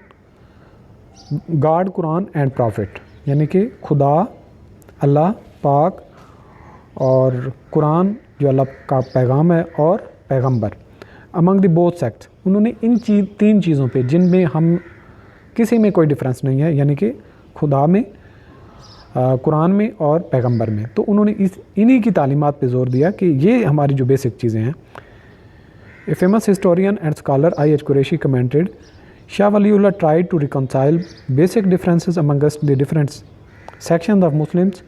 God, Quran and Prophet، یعنی کہ خدا، اللہ پاک اور قرآن جو اللہ کا پیغام ہے اور پیغمبر، among the both sects۔ انہوں نے ان 3 چیزوں پہ جن میں ہم کسی میں کوئی ڈفرینس نہیں ہے، یعنی کہ خدا میں، قرآن میں اور پیغمبر میں، تو انہوں نے انہی کی تعلیمات پہ زور دیا کہ یہ ہماری جو بیسک چیزیں ہیں۔ A famous historian and scholar I H Qureshi commented, Shah ولی اللہ tried to reconcile basic differences amongst the different sections of Muslims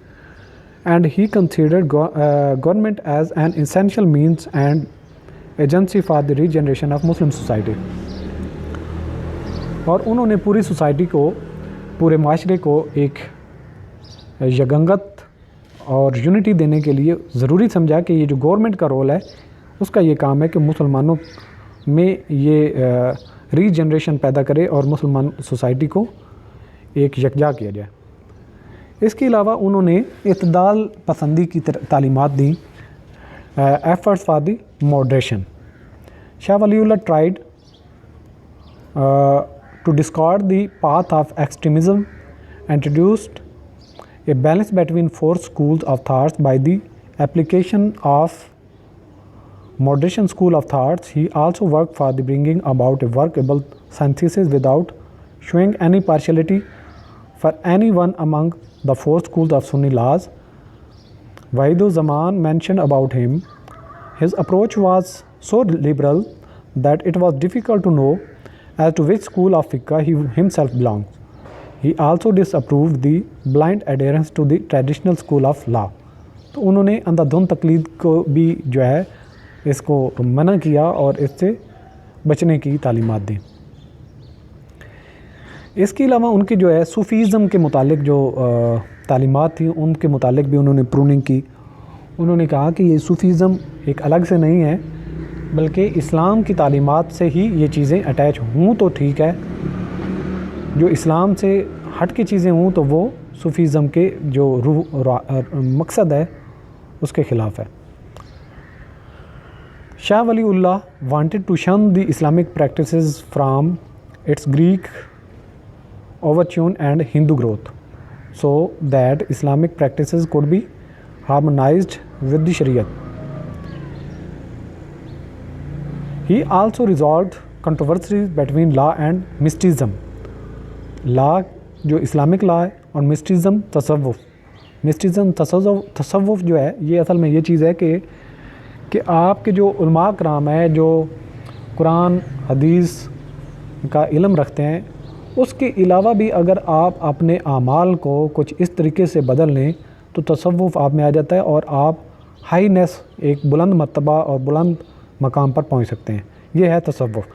and he considered government as an essential means and agency for the regeneration of Muslim society, اور انہوں نے پوری سوسائٹی کو، پورے معاشرے کو ایک یگنگت اور یونٹی دینے کے لیے ضروری سمجھا کہ یہ جو گورنمنٹ کا رول ہے اس کا یہ کام ہے کہ مسلمانوں میں یہ ری جنریشن پیدا کرے اور مسلمان سوسائٹی کو ایک یکجا کیا جائے۔ اس کے علاوہ انہوں نے اعتدال پسندی کی تعلیمات دیں، efforts for the moderation. Shah ولی اللہ tried to discard the path of extremism, introduced a balance between 4 schools of thought by the application of moderation school of thoughts, he also worked for the bringing about a workable synthesis without showing any partiality for anyone among the four schools of Sunni laws. Wahidul Zaman mentioned about him, his approach was so liberal that it was difficult to know as to which school of fiqh he himself belonged. He also disapproved the blind adherence to the traditional school of law. تو انہوں نے اندھادھند تقلید کو بھی جو ہے اس کو منع کیا اور اس سے بچنے کی تعلیمات دیں. اس کے علاوہ ان کے جو ہے صوفیزم کے متعلق جو تعلیمات تھیں ان کے متعلق بھی انہوں نے پروننگ کی. انہوں نے کہا کہ یہ صوفیزم ایک الگ سے نہیں ہے بلکہ اسلام کی تعلیمات سے ہی یہ چیزیں اٹیچ ہوں تو ٹھیک ہے، جو اسلام سے ہٹ کے چیزیں ہوں تو وہ صوفیزم کے جو مقصد ہے اس کے خلاف ہے. شاہ ولی اللہ wanted to shun the Islamic practices from its Greek overtune and Hindu growth so that Islamic practices could be harmonized with the Shariat. He also resolved controversies between law and mysticism. لا جو اسلامک لا ہے اور مسٹزم تصوف. مسٹزم تصوف جو ہے یہ اصل میں یہ چیز ہے کہ آپ کے جو علماء کرام ہیں جو قرآن حدیث کا علم رکھتے ہیں اس کے علاوہ بھی اگر آپ اپنے اعمال کو کچھ اس طریقے سے بدل لیں تو تصوف آپ میں آ جاتا ہے اور آپ ہائینیس ایک بلند مرتبہ اور بلند مقام پر پہنچ سکتے ہیں. یہ ہے تصوف.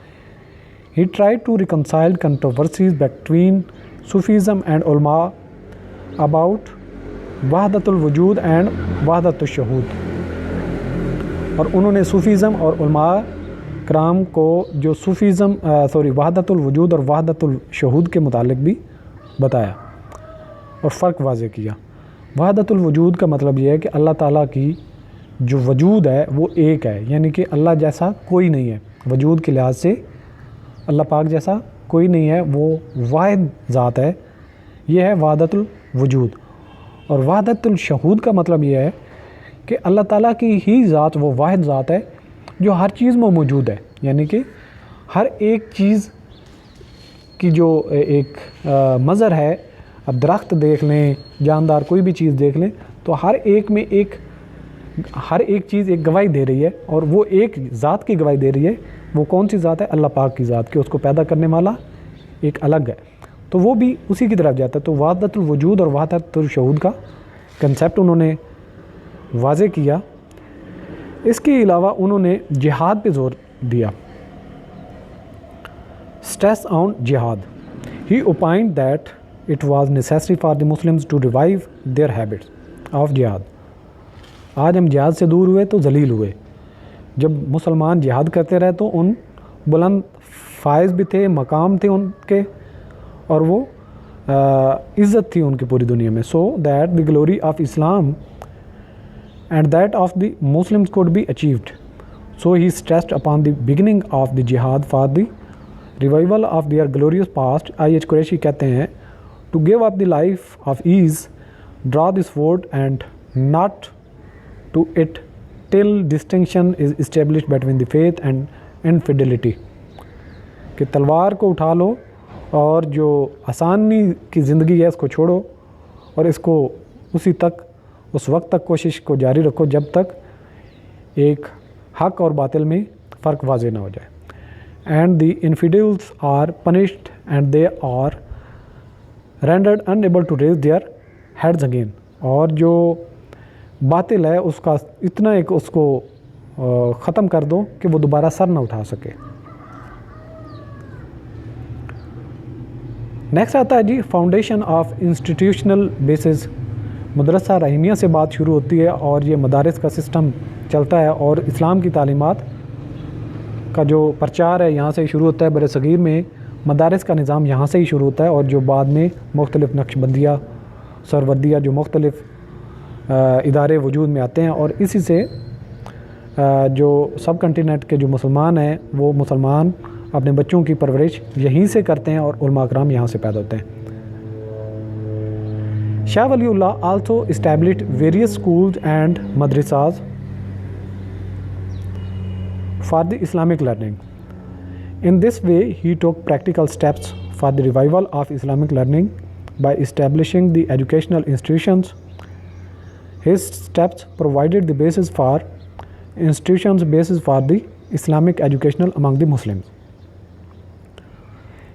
He tried to reconcile controversies between Sufism and ulama about وحدت الوجود and وحدت الشہود. اور انہوں نے صوفیزم اور علماء کرام کو جو وحدت الوجود اور وحدت الشہود کے متعلق بھی بتایا اور فرق واضح کیا. وحدت الوجود کا مطلب یہ ہے کہ اللہ تعالیٰ کی جو وجود ہے وہ ایک ہے، یعنی کہ اللہ جیسا کوئی نہیں ہے. وجود کے لحاظ سے اللہ پاک جیسا کوئی نہیں ہے، وہ واحد ذات ہے. یہ ہے وحدت الوجود. اور وحدت الشہود کا مطلب یہ ہے کہ اللہ تعالیٰ کی ہی ذات وہ واحد ذات ہے جو ہر چیز میں موجود ہے، یعنی کہ ہر ایک چیز کی جو ایک مظہر ہے. اب درخت دیکھ لیں، جاندار کوئی بھی چیز دیکھ لیں تو ہر ایک میں ہر ایک چیز ایک گواہی دے رہی ہے اور وہ ایک ذات کی گواہی دے رہی ہے. وہ کون سی ذات ہے؟ اللہ پاک کی ذات، کہ اس کو پیدا کرنے والا ایک الگ ہے. تو وہ بھی اسی کی طرف جاتا ہے. تو وحدت الوجود اور وحدت الشہود کا کنسیپٹ انہوں نے واضح کیا. اس کے علاوہ انہوں نے جہاد پہ زور دیا، stress on jihad. He opined that it was necessary for the Muslims to revive their habits of jihad. آج ہم جہاد سے دور ہوئے تو ذلیل ہوئے. جب مسلمان جہاد کرتے رہے تو ان بلند فائز بھی تھے، مقام تھے ان کے، اور وہ عزت تھی ان کی پوری دنیا میں. so that the glory of Islam and that of the Muslims could be achieved. So he stressed upon the beginning of the jihad for the revival of their glorious past. I.H. Qureshi کہتے ہیں to give up the life of ease, draw the sword and not to it till distinction is established between the faith and infidelity. کہ تلوار کو اٹھا لو اور جو آسانی کی زندگی ہے اس کو چھوڑو اور اس کو اس وقت تک کوشش کو جاری رکھو جب تک ایک حق اور باطل میں فرق واضح نہ ہو جائے. And the infidels are punished and they are rendered unable to raise their heads again. اور جو باطل ہے اس کا اتنا ایک اس کو ختم کر دو کہ وہ دوبارہ سر نہ اٹھا سکے. نیکسٹ آتا ہے جی فاؤنڈیشن آف انسٹیٹیوشنل بیسز. مدرسہ رحیمیہ سے بات شروع ہوتی ہے اور یہ مدارس کا سسٹم چلتا ہے اور اسلام کی تعلیمات کا جو پرچار ہے یہاں سے ہی شروع ہوتا ہے. بر صغیر میں مدارس کا نظام یہاں سے ہی شروع ہوتا ہے اور جو بعد میں مختلف نقش بندیہ سروردیہ جو مختلف ادارے وجود میں آتے ہیں اور اسی سے جو سب کنٹیننٹ کے جو مسلمان ہیں وہ مسلمان اپنے بچوں کی پرورش یہیں سے کرتے ہیں اور علماء کرام یہاں سے پیدا ہوتے ہیں. شاہ ولی اللہ also established various schools and madrasas for the Islamic learning. In this way, he took practical steps for the revival of Islamic learning by establishing the educational institutions. His steps provided the basis for the Islamic educational among the Muslims.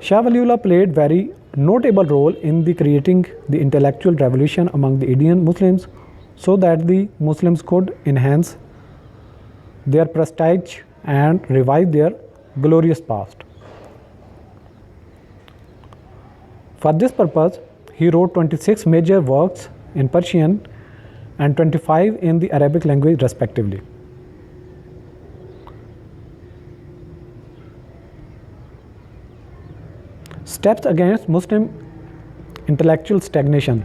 Shah Waliullah played very notable role in the creating the intellectual revolution among the Indian Muslims so that the Muslims could enhance their prestige and revive their glorious past. For this purpose, he wrote 26 major works in Persian and 25 in the Arabic language respectively. Steps against Muslim intellectual stagnation.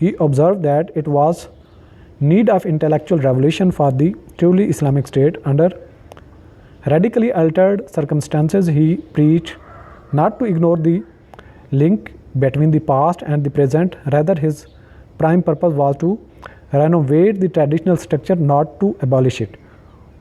He observed that it was need of intellectual revolution for the truly Islamic state. Under radically altered circumstances, he preached not to ignore the link between the past and the present. Rather, his prime purpose was to renovate the traditional structure, not to abolish it.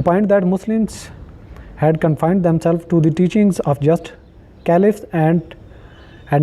opined that Muslims had confined themselves to the teachings of just caliphs and had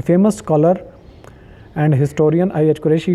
A famous scholar and historian I.H. Qureshi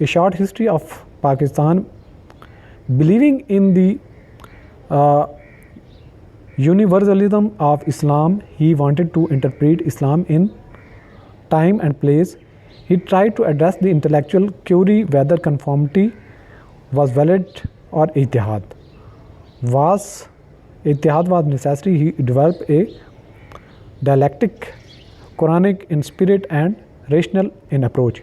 a short history of Pakistan, believing in the universalism of Islam, he wanted to interpret Islam in time and place. He tried to address the intellectual query whether conformity was valid or ittihad was necessary. He developed a dialectic, Quranic in spirit and rational in approach.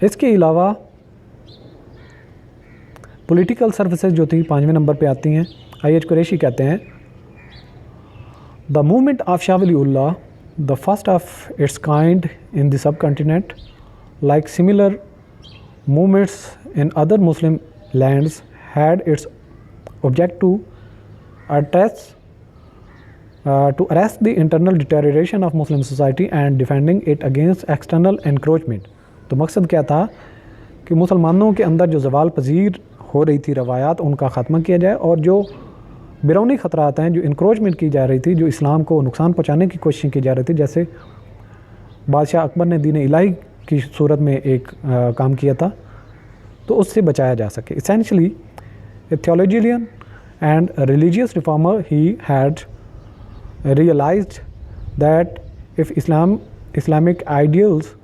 اس کے علاوہ پولیٹیکل سروسز جو تھی 5ویں نمبر پہ آتی ہیں. IH قریشی کہتے ہیں دا موومنٹ آف شاہ ولی اللہ the first of its kind in the subcontinent, like similar movements in other Muslim lands, had its object to arrest the internal deterioration of Muslim society and defending it against external encroachment. تو مقصد کیا تھا کہ مسلمانوں کے اندر جو زوال پذیر ہو رہی تھی روایات ان کا خاتمہ کیا جائے، اور جو بیرونی خطرات ہیں جو انکروچمنٹ کی جا رہی تھی، جو اسلام کو نقصان پہنچانے کی کوششیں کی جا رہی تھی، جیسے بادشاہ اکبر نے دین الہی کی صورت میں ایک کام کیا تھا، تو اس سے بچایا جا سکے. Essentially a theologian and religious reformer he had realised that if Islamic ideals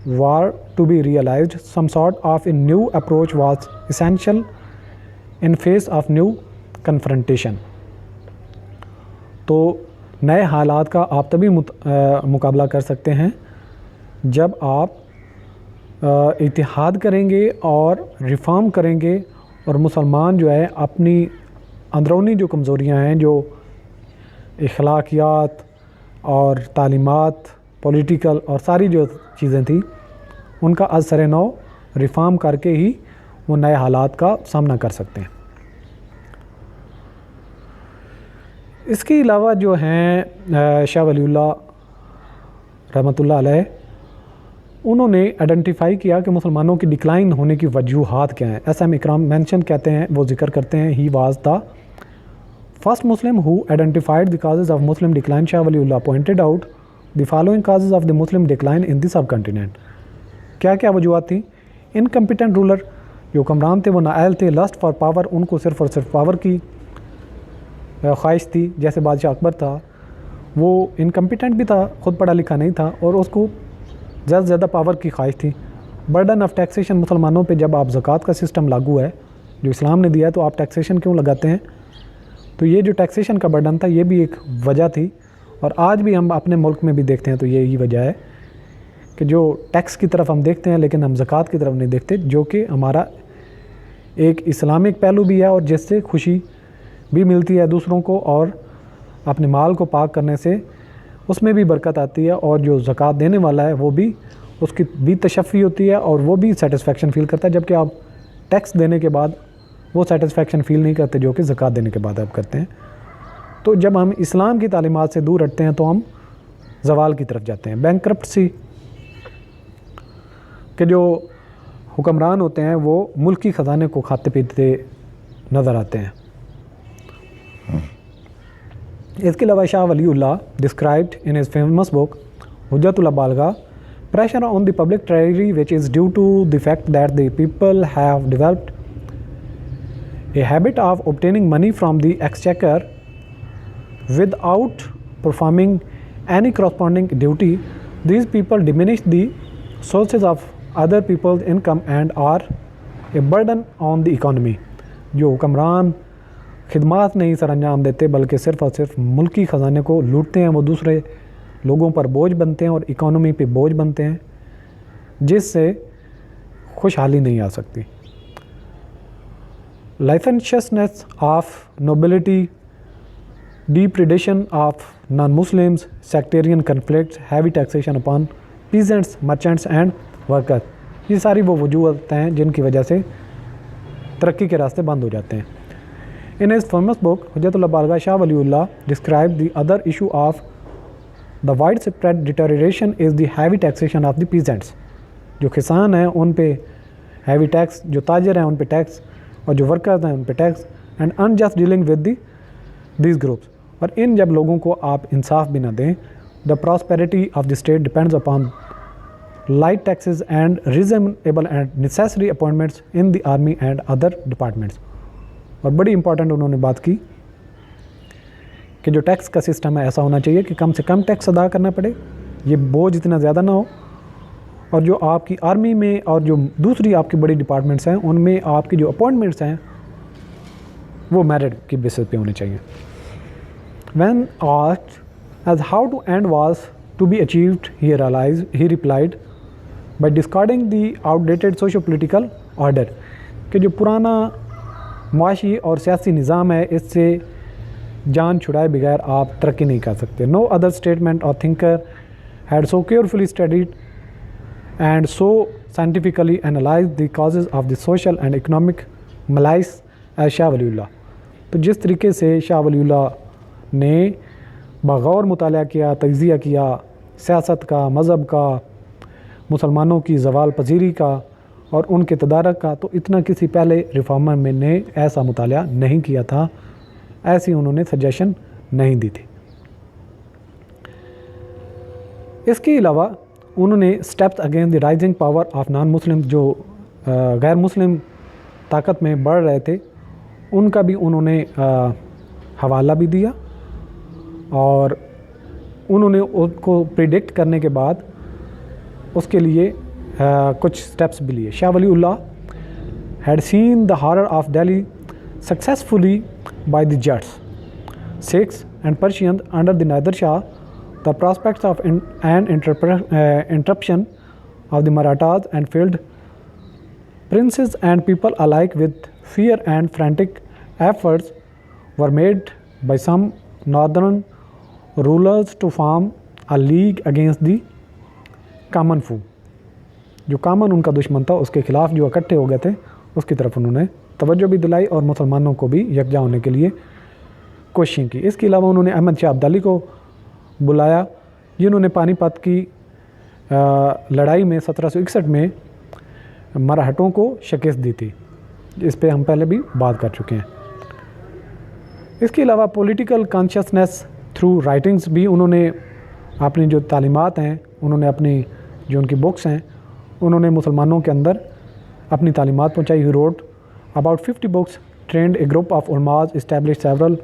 were to be realized, some sort of a new approach was essential in face of new confrontation. تو نئے حالات کا آپ تبھی مقابلہ کر سکتے ہیں جب آپ اتحاد کریں گے اور ریفارم کریں گے، اور مسلمان جو ہے اپنی اندرونی جو کمزوریاں ہیں، جو اخلاقیات اور تعلیمات پولیٹیکل اور ساری جو چیزیں تھیں، ان کا از سر نو ریفارم کر کے ہی وہ نئے حالات کا سامنا کر سکتے ہیں. اس کے علاوہ جو ہیں شاہ ولی اللہ رحمۃ اللہ علیہ، انہوں نے آئیڈینٹیفائی کیا کہ مسلمانوں کی ڈکلائن ہونے کی وجوہات کیا ہیں. SM اکرام مینشن کہتے ہیں، وہ ذکر کرتے ہیں، he was the first Muslim who identified the causes of Muslim decline. Shah ولی اللہ pointed out the following causes of the Muslim decline in the subcontinent. کیا کیا وجوہات تھیں؟ انکمپیٹنٹ رولر، جو حکمران تھے وہ نااہل تھے. لسٹ فار پاور، ان کو صرف اور صرف پاور کی خواہش تھی. جیسے بادشاہ اکبر تھا، وہ انکمپیٹنٹ بھی تھا، خود پڑھا لکھا نہیں تھا، اور اس کو زیادہ سے زیادہ پاور کی خواہش تھی. برڈن آف ٹیکسیشن، مسلمانوں پہ جب آپ زکوٰۃ کا سسٹم لاگو ہے جو اسلام نے دیا ہے، تو آپ ٹیکسیشن کیوں لگاتے ہیں؟ تو یہ جو ٹیکسیشن کا برڈن تھا، یہ بھی ایک وجہ تھی. اور آج بھی ہم اپنے ملک میں بھی دیکھتے ہیں تو یہی وجہ ہے کہ جو ٹیکس کی طرف ہم دیکھتے ہیں لیکن ہم زکوٰۃ کی طرف نہیں دیکھتے، جو کہ ہمارا ایک اسلامک پہلو بھی ہے، اور جس سے خوشی بھی ملتی ہے دوسروں کو، اور اپنے مال کو پاک کرنے سے اس میں بھی برکت آتی ہے. اور جو زکوٰۃ دینے والا ہے وہ بھی، اس کی بھی تشفی ہوتی ہے، اور وہ بھی سیٹسفیکشن فیل کرتا ہے، جبکہ آپ ٹیکس دینے کے بعد وہ سیٹسفیکشن فیل نہیں کرتے جو کہ زکوٰۃ دینے کے بعد آپ کرتے ہیں. تو جب ہم اسلام کی تعلیمات سے دور ہٹتے ہیں تو ہم زوال کی طرف جاتے ہیں. بینکرپٹسی، کہ جو حکمران ہوتے ہیں وہ ملکی خزانے کو کھاتے پیتے نظر آتے ہیں. اس کے علاوہ شاہ ولی Allah described in his famous book Hujjat Albaligha pressure on the public treasury which is due to the fact that the people have developed a habit of obtaining money from the exchequer without performing any corresponding duty. These people diminish the sources of other people's income and are a burden on the economy. جو حکمران خدمات نہیں سر انجام دیتے بلکہ صرف اور صرف ملکی خزانے کو لوٹتے ہیں، وہ دوسرے لوگوں پر بوجھ بنتے ہیں اور اکانومی پہ بوجھ بنتے ہیں، جس سے خوشحالی نہیں آ سکتی. Licentiousness of nobility, depredation of non Muslims, sectarian conflicts, heavy taxation upon peasants, merchants and worker, یہ ساری وہ وجوہات ہیں جن کی وجہ سے ترقی کے راستے بند ہو جاتے ہیں. In his famous book حجت البالغہ، شاہ ولی اللہ described the other issue of the widespread deterioration is the heavy taxation of the peasants. جو کسان ہیں ان پہ ہیوی ٹیکس، جو تاجر ہیں ان پہ ٹیکس، اور جو ورکرز ہیں ان پہ tax, and unjust dealing with these groups. اور ان جب لوگوں کو آپ انصاف بھی نہ دیں، the prosperity of the state depends upon light taxes and reasonable and necessary appointments in the army and other departments. اور بڑی امپورٹنٹ انہوں نے بات کی کہ جو ٹیکس کا سسٹم ہے ایسا ہونا چاہیے کہ کم سے کم ٹیکس ادا کرنا پڑے، یہ بوجھ اتنا زیادہ نہ ہو، اور جو آپ کی آرمی میں اور جو دوسری آپ کی بڑی ڈپارٹمنٹس ہیں ان میں آپ کی جو اپوائنٹمنٹس ہیں وہ میرٹ کی بیسس پہ ہونے چاہیے. When asked as how to end was to be achieved, he replied by discarding the out dated socio political order, کہ جو پرانا معاشی اور سیاسی نظام ہے اس سے جان چھڑائے بغیر آپ ترقی نہیں کر سکتے. No other statesman or thinker had so carefully studied and so scientifically analyse the causes of the social and economic malaise as Shah ولی اللہ. تو جس طریقے سے شاہ ولی اللہ نے بغور مطالعہ کیا، تجزیہ کیا سیاست کا، مذہب کا، مسلمانوں کی زوال پذیری کا اور ان کے تدارک کا، تو اتنا کسی پہلے ریفارمر میں نے ایسا مطالعہ نہیں کیا تھا، ایسی انہوں نے سجیشن نہیں دی تھی. اس کے علاوہ انہوں نے steps against the rising power of non Muslim, جو غیر مسلم طاقت میں بڑھ رہے تھے، ان کا بھی انہوں نے حوالہ بھی دیا اور انہوں نے اس کو پریڈکٹ کرنے کے بعد اس کے لیے کچھ سٹیپس بھی لیے. شاہ ولی Allah had seen the horror of Delhi successfully by the Jats, Sikhs and Persians under the Nadir Shah. The prospects of an interruption of the Marathas and filled princes and people alike with fear and frantic efforts were made by some northern rulers to form a league against the common foe. جو کامن ان کا دشمن تھا اس کے خلاف جو اکٹھے ہو گئے تھے اس کی طرف انہوں نے توجہ بھی دلائی اور مسلمانوں کو بھی یکجا ہونے کے لیے کوششیں کی. اس کے علاوہ انہوں نے احمد شاہ عبدالی کو بلایا جنہوں نے پانی پت کی لڑائی میں 1761 میں مرہٹوں کو شکست دی تھی. اس پہ ہم پہلے بھی بات کر چکے ہیں. اس کے علاوہ پولیٹیکل کانشیسنیس تھرو رائٹنگز بھی انہوں نے اپنی جو تعلیمات ہیں، انہوں نے اپنی جو ان کی بکس ہیں انہوں نے مسلمانوں کے اندر اپنی تعلیمات پہنچائی. He wrote about 50 books, trained a group of ulamas, established several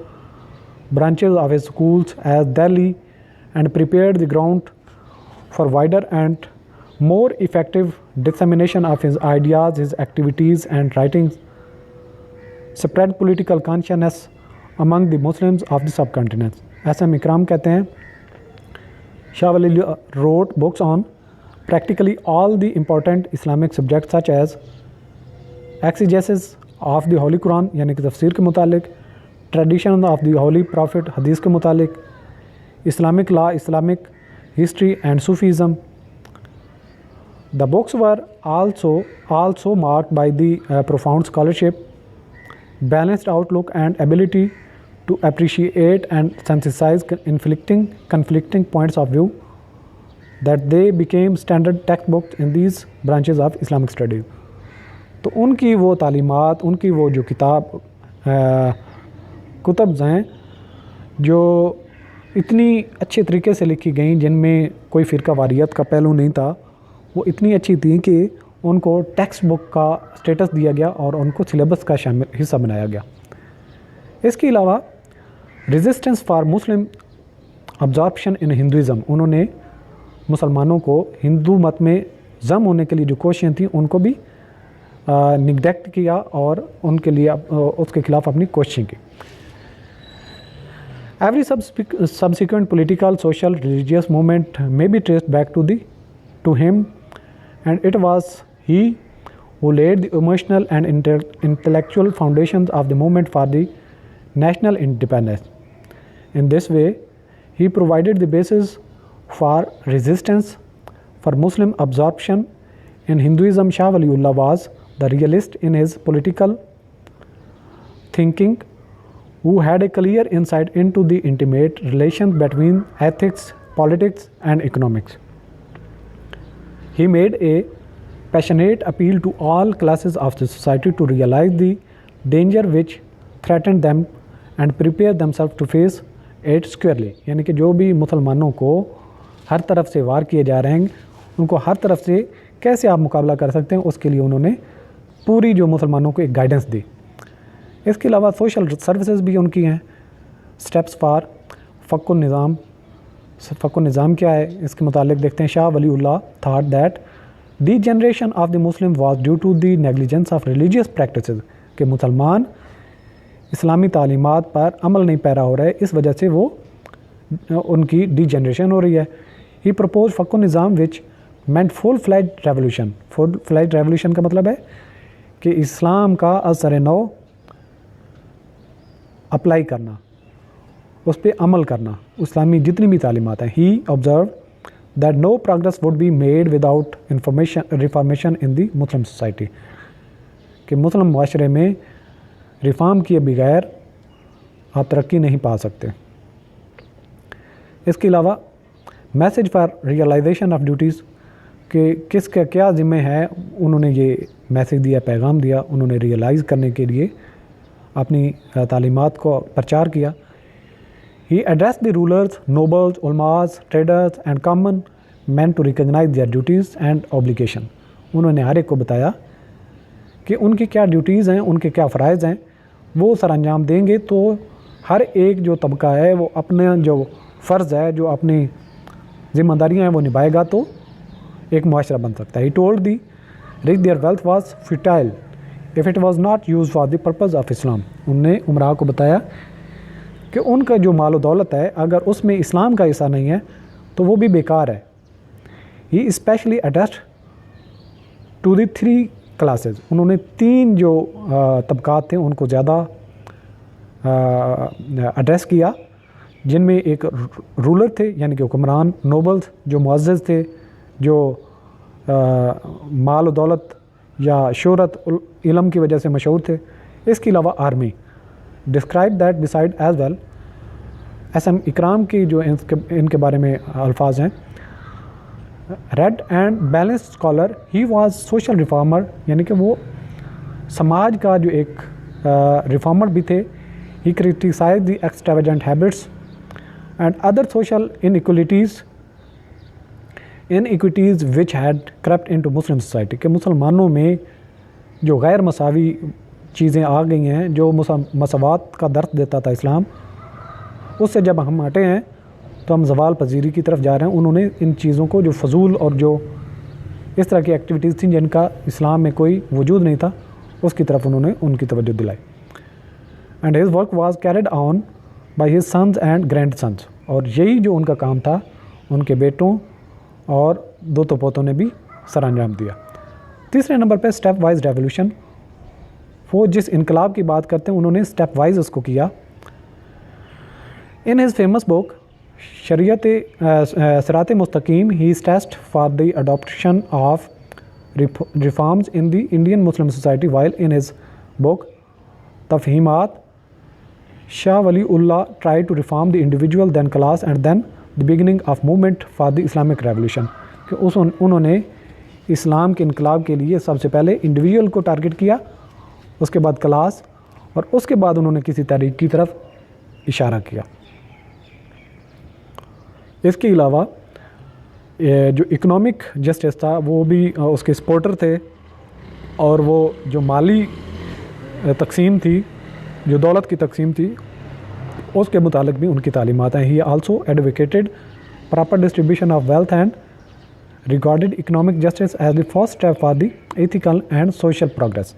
branches of his schools as Delhi and prepared the ground for wider and more effective dissemination of his ideas. His activities and writings spread political consciousness among the Muslims of the subcontinent. SM Ikram کہتے ہیں Shah Wali wrote books on practically all the important Islamic subjects such as exegesis of the Holy Quran یعنی کہ تفسیر کے متعلق، tradition of the Holy Prophet حدیث کے متعلق، Islamic law, Islamic history and Sufism. The books were also marked by the profound scholarship, balanced outlook and ability to appreciate and synthesize conflicting points of view, that they became standard textbooks in these branches of Islamic studies. تو ان کی وہ تعلیمات، ان کی وہ جو کتب ہیں جو اتنی اچھے طریقے سے لکھی گئیں، جن میں کوئی فرقہ واریت کا پہلو نہیں تھا، وہ اتنی اچھی تھیں کہ ان کو ٹیکسٹ بک کا سٹیٹس دیا گیا اور ان کو سلیبس کا شامل حصہ بنایا گیا. اس کے علاوہ resistance for Muslim absorption in Hinduism, انہوں نے مسلمانوں کو ہندو مت میں ضم ہونے کے لیے جو کوششیں تھیں ان کو بھی نگلیکٹ کیا اور ان کے لیے اس کے خلاف اپنی کوششیں کی. Every subsequent political, social, religious movement may be traced back to him, and it was he who laid the emotional and intellectual foundations of the movement for the national independence. In this way, he provided the basis for resistance for Muslim absorption in Hinduism. Shah Waliullah was the realist in his political thinking, who had a clear insight into the intimate relations between ethics, politics, and economics. He made a passionate appeal to all classes of the society to realize the danger which threatened them and prepare themselves to face it squarely. یعنی کہ جو بھی مسلمانوں کو ہر طرف سے وار کیے جا رہے ہیں ان کو ہر طرف سے کیسے آپ مقابلہ کر سکتے ہیں، اس کے لیے انہوں نے پوری جو مسلمانوں کو ایک گائیڈنس دی. اس کے علاوہ سوشل سروسز بھی ان کی ہیں. سٹیپس فار فک النظام. فک النظام کیا ہے اس کے متعلق دیکھتے ہیں. شاہ ولی Allah thought that the generation of the Muslim was due to the negligence of religious practices, کہ مسلمان اسلامی تعلیمات پر عمل نہیں پیرا ہو رہے، اس وجہ سے وہ ان کی ڈی جنریشن ہو رہی ہے. ہی پرپوز فک النظام وچ meant full-fledged revolution. full-fledged revolution کا مطلب ہے کہ اسلام کا اثر نو اپلائی کرنا، اس پہ عمل کرنا، اسلامی جتنی بھی تعلیمات ہیں. He observed that no progress would be made without reformation in the Muslim society. کہ مسلم معاشرے میں ریفارم کیے بغیر آپ ترقی نہیں پا سکتے. اس کے علاوہ message for realisation of duties, کہ کس کا کیا ذمہ ہے، انہوں نے یہ میسیج دیا، پیغام دیا، انہوں نے ریئلائز کرنے کے لیے اپنی تعلیمات کو پرچار کیا. He addressed the rulers, nobles, ulmas, traders and common men to recognize their duties and obligation. انہوں نے ہر ایک کو بتایا کہ ان کی کیا ڈیوٹیز ہیں، ان کے کیا فرائض ہیں، وہ سر انجام دیں گے تو ہر ایک جو طبقہ ہے وہ اپنے جو فرض ہے، جو اپنی ذمہ داریاں ہیں وہ نبھائے گا تو ایک معاشرہ بن سکتا ہے. He told the rich their wealth was futile if it was not used for the purpose of Islam. انہوں نے امراء کو بتایا کہ ان کا جو مال و دولت ہے اگر اس میں اسلام کا حصہ نہیں ہے تو وہ بھی بیکار ہے. He especially addressed to the 3 classes. انہوں نے 3 جو طبقات تھے ان کو زیادہ ایڈریس کیا، جن میں ایک رولر تھے یعنی کہ حکمران، نوبلز جو معزز تھے، جو مال و دولت یا شہرت علم کی وجہ سے مشہور تھے. اس کے علاوہ army. Describe that decide as well. M Ikram کی جو ان کے بارے میں الفاظ ہیں، read and balance scholar, he was social reformer, یعنی کہ وہ سماج کا جو ایک ریفارمر بھی تھے. He criticise the extravagant habits and other social inequities which had crept into Muslim society, کہ مسلمانوں میں جو غیر مساوی چیزیں آ گئی ہیں، جو مساوات کا درس دیتا تھا اسلام، اس سے جب ہم ہٹے ہیں تو ہم زوال پذیری کی طرف جا رہے ہیں. انہوں نے ان چیزوں کو جو فضول اور جو اس طرح کی ایکٹیویٹیز تھیں جن کا اسلام میں کوئی وجود نہیں تھا، اس کی طرف انہوں نے ان کی توجہ دلائی. And his work was carried on by his sons and grandsons, اور یہی جو ان کا کام تھا ان کے بیٹوں اور دوتوں پوتوں نے بھی سر انجام دیا. تیسرے نمبر پہ اسٹیپ وائز ریولیوشن. وہ جس انقلاب کی بات کرتے ہیں انہوں نے اسٹیپ وائز اس کو کیا. In his famous book شریعت صراط مستقیم he stressed for the adoption of reforms in the Indian Muslim society, while in his book تفہیمات Shah Wali Allah tried to reform the individual, then class and then the beginning of movement for the Islamic revolution. کہ انہوں نے اسلام کے انقلاب کے لیے سب سے پہلے انڈیویجول کو ٹارگٹ کیا، اس کے بعد کلاس، اور اس کے بعد انہوں نے کسی تحریک کی طرف اشارہ کیا. اس کے علاوہ جو اکنامک جسٹس تھا وہ بھی اس کے سپورٹر تھے، اور وہ جو مالی تقسیم تھی، جو دولت کی تقسیم تھی، اس کے متعلق بھی ان کی تعلیمات ہیں. He also advocated proper distribution of wealth and regarded economic justice as the first step for the ethical and social progress.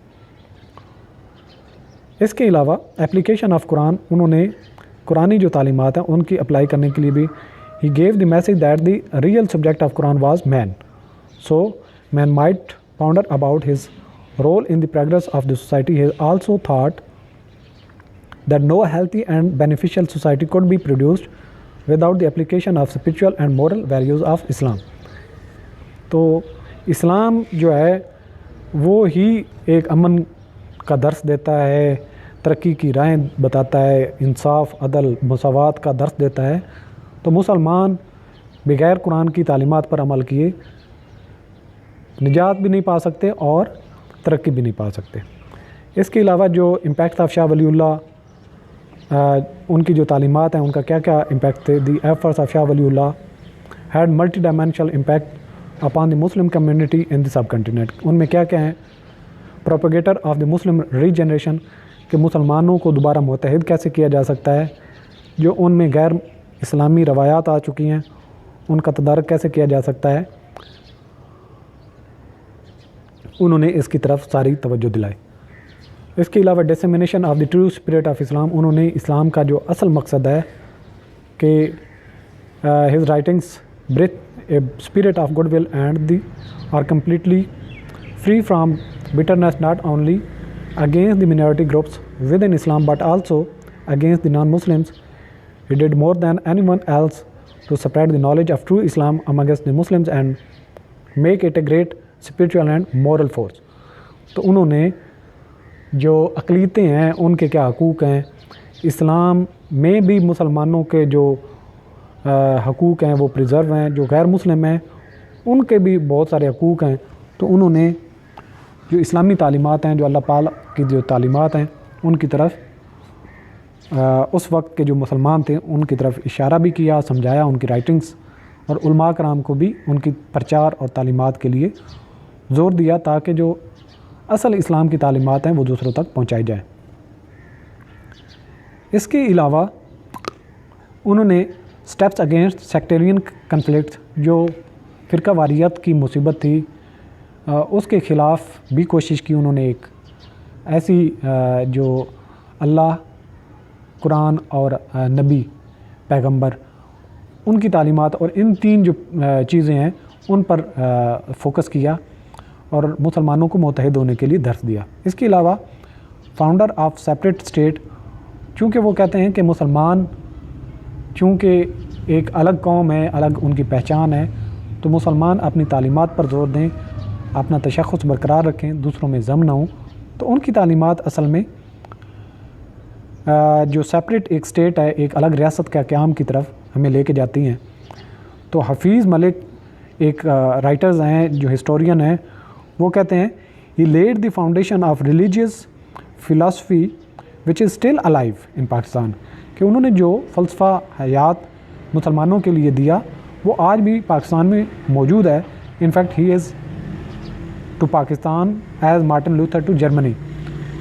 اس کے علاوہ اپلیکیشن آف قرآن، انہوں نے قرآنی جو تعلیمات ہیں ان کی اپلائی کرنے کے لیے بھی he gave the message that the real subject of Quran was man. So man might ponder about his role in the progress of the society. He also thought that no healthy and beneficial society could be produced without the application of spiritual and moral values of Islam. تو اسلام جو ہے وہ ہی ایک امن کا درس دیتا ہے، ترقی کی راہیں بتاتا ہے، انصاف، عدل، مساوات کا درس دیتا ہے. تو مسلمان بغیر قرآن کی تعلیمات پر عمل کیے نجات بھی نہیں پا سکتے اور ترقی بھی نہیں پا سکتے. اس کے علاوہ جو امپیکٹ آف شاہ ولی اللہ، ان کی جو تعلیمات ہیں ان کا کیا کیا امپیکٹ تھے. دی ایفرٹس آف شاہ ولی Allah had multi dimensional impact upon the Muslim community in the subcontinent. ان میں کیا کیا ہیں؟ پروپیگیٹر of the Muslim re generation, کہ مسلمانوں کو دوبارہ متحد کیسے کیا جا سکتا ہے، جو ان میں غیر اسلامی روایات آ چکی ہیں ان کا تدارک کیسے کیا جا سکتا ہے. انہوں نے اس کی طرف ساری توجہ دلائی. اس کے علاوہ dissemination of the true spirit of Islam, انہوں نے اسلام کا جو اصل مقصد ہے کہ his writings a spirit of goodwill and are completely free from bitterness, not only against the minority groups within Islam but also against the non-Muslims. He did more than anyone else to spread the knowledge of true Islam amongst the Muslims and make it a great spiritual and moral force. تو انہوں نے جو اقلیتیں ہیں ان کے کیا حقوق ہیں، اسلام میں بھی مسلمانوں کے جو حقوق ہیں وہ پریزرو ہیں، جو غیر مسلم ہیں ان کے بھی بہت سارے حقوق ہیں. تو انہوں نے جو اسلامی تعلیمات ہیں، جو اللہ پاک کی جو تعلیمات ہیں ان کی طرف اس وقت کے جو مسلمان تھے ان کی طرف اشارہ بھی کیا، سمجھایا، ان کی رائٹنگز اور علماء کرام کو بھی ان کی پرچار اور تعلیمات کے لیے زور دیا تاکہ جو اصل اسلام کی تعلیمات ہیں وہ دوسروں تک پہنچائی جائیں. اس کے علاوہ انہوں نے سٹیپس اگینسٹ سیکٹیرین کنفلکٹ، جو فرقہ واریت کی مصیبت تھی اس کے خلاف بھی کوشش کی. انہوں نے ایک ایسی جو اللہ، قرآن اور نبی پیغمبر ان کی تعلیمات اور ان تین جو چیزیں ہیں ان پر فوکس کیا اور مسلمانوں کو متحد ہونے کے لیے درس دیا. اس کے علاوہ فاؤنڈر آف سیپریٹ اسٹیٹ، چونکہ وہ کہتے ہیں کہ مسلمان چونکہ ایک الگ قوم ہے، الگ ان کی پہچان ہے، تو مسلمان اپنی تعلیمات پر زور دیں، اپنا تشخص برقرار رکھیں، دوسروں میں ضم نہ ہوں. تو ان کی تعلیمات اصل میں جو سیپریٹ ایک اسٹیٹ ہے، ایک الگ ریاست کا قیام کی طرف ہمیں لے کے جاتی ہیں. تو حفیظ ملک ایک رائٹرز ہیں جو ہسٹورین ہیں، وہ کہتے ہیں he laid the foundation of religious philosophy which is still alive in Pakistan, کہ انہوں نے جو فلسفہ حیات مسلمانوں کے لیے دیا وہ آج بھی پاکستان میں موجود ہے. In fact he is to Pakistan as Martin Luther to Germany.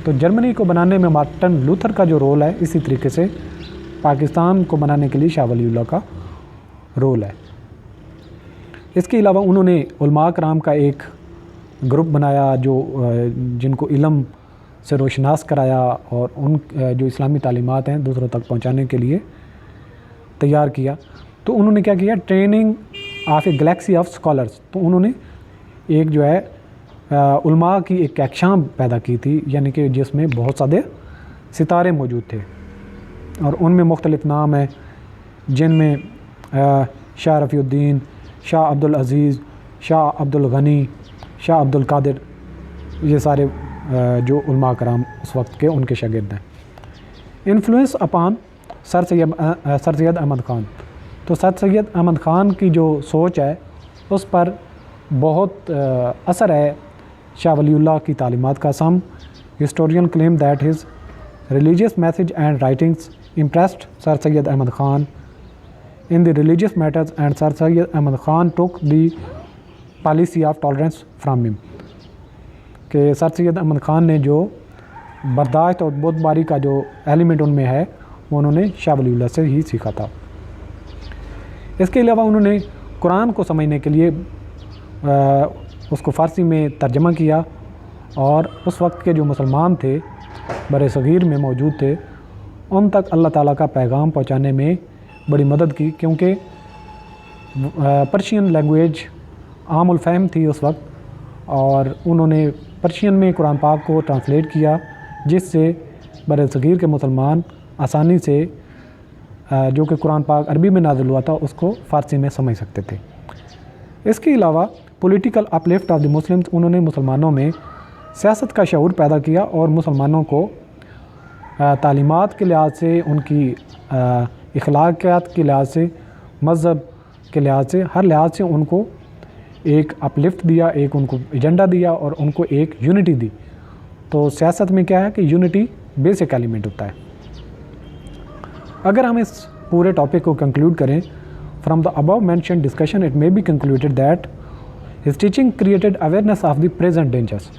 تو جرمنی کو بنانے میں مارٹن لوتھر کا جو رول ہے، اسی طریقے سے پاکستان کو بنانے کے لیے شاہ ولی اللہ کا رول ہے. اس کے علاوہ انہوں نے علماء کرام کا ایک گروپ بنایا جو جن کو علم سے روشناس کرایا اور ان جو اسلامی تعلیمات ہیں دوسروں تک پہنچانے کے لیے تیار کیا. تو انہوں نے کیا کیا، training of a Galaxy of scholars. تو انہوں نے ایک جو ہے علماء کی ایک اقشام پیدا کی تھی، یعنی کہ جس میں بہت سارے ستارے موجود تھے اور ان میں مختلف نام ہیں، جن میں شاہ رفیع الدین، شاہ عبدالعزیز، شاہ عبدالغنی، شاہ عبدالقادر، یہ سارے جو علماء کرام اس وقت کے ان کے شاگرد ہیں. انفلوئنس اپان سر سید احمد خان. تو سر سید احمد خان کی جو سوچ ہے اس پر بہت اثر ہے شاہ ولی اللہ کی تعلیمات کا. Some historian claim that his religious message and writings impressed Sir Syed Ahmad Khan in the religious matters and Sir Syed Ahmad Khan took the policy of tolerance from him. کہ سر سید احمد خان نے جو برداشت اور بت باری کا جو ایلیمنٹ ان میں ہے وہ انہوں نے شاہ ولی اللہ سے ہی سیکھا تھا. اس کے علاوہ انہوں نے قرآن کو سمجھنے کے لیے اس کو فارسی میں ترجمہ کیا اور اس وقت کے جو مسلمان تھے بر صغیر میں موجود تھے ان تک اللہ تعالیٰ کا پیغام پہنچانے میں بڑی مدد کی، کیونکہ پرشین لینگویج عام الفہم تھی اس وقت، اور انہوں نے پرشین میں قرآن پاک کو ٹرانسلیٹ کیا جس سے بر صغیر کے مسلمان آسانی سے جو کہ قرآن پاک عربی میں نازل ہوا تھا اس کو فارسی میں سمجھ سکتے تھے. اس کے علاوہ political uplift of the Muslims, انہوں نے مسلمانوں میں سیاست کا شعور پیدا کیا اور مسلمانوں کو تعلیمات کے لحاظ سے، ان کی اخلاقیات کے لحاظ سے، مذہب کے لحاظ سے، ہر لحاظ سے ان کو ایک اپلفٹ دیا، ایک ان کو ایجنڈا دیا اور ان کو ایک یونٹی دی. تو سیاست میں کیا ہے کہ یونٹی بیسک ایلیمنٹ ہوتا ہے. اگر ہم اس پورے ٹاپک کو کنکلوڈ کریں، from the above mention discussion it may be concluded that his teaching created awareness of the present dangerous.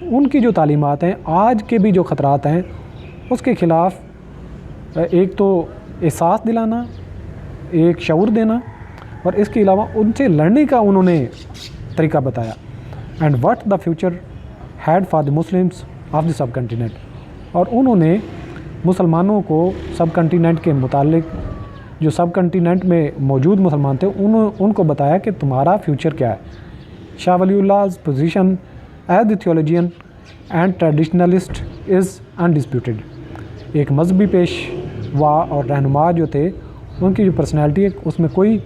ان کی جو تعلیمات ہیں آج کے بھی جو خطرات ہیں اس کے خلاف ایک تو احساس دلانا، ایک شعور دینا، اور اس کے علاوہ ان سے لڑنے کا انہوں نے طریقہ بتایا. And what the future had for the Muslims of the subcontinent. اور انہوں نے مسلمانوں کو سب کنٹیننٹ کے متعلق جو سب کنٹیننٹ میں موجود مسلمان تھے ان کو بتایا کہ تمہارا فیوچر کیا ہے. Shah Wali Allah's position as the theologian and traditionalist is undisputed. ایک مذہبی پیشوا اور رہنما جو تھے ان کی جو پرسنالٹی ہے اس میں کوئی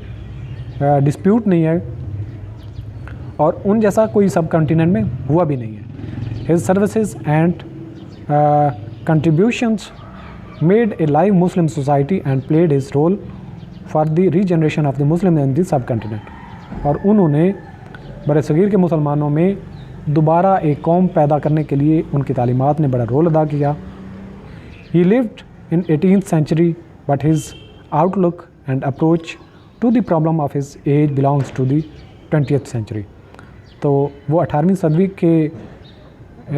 ڈسپیوٹ نہیں ہے, اور ان جیسا کوئی سب کنٹیننٹ میں ہوا بھی نہیں ہے. His services and contributions made a live Muslim society and played his role for the regeneration of the Muslim in the subcontinent. اور انہوں نے بر صغیر کے مسلمانوں میں دوبارہ ایک قوم پیدا کرنے کے لیے ان کی تعلیمات نے بڑا رول ادا کیا. He lived in 18th century but his outlook and approach to the problem of his age belongs to the 20th century. تو وہ 18ویں صدی کے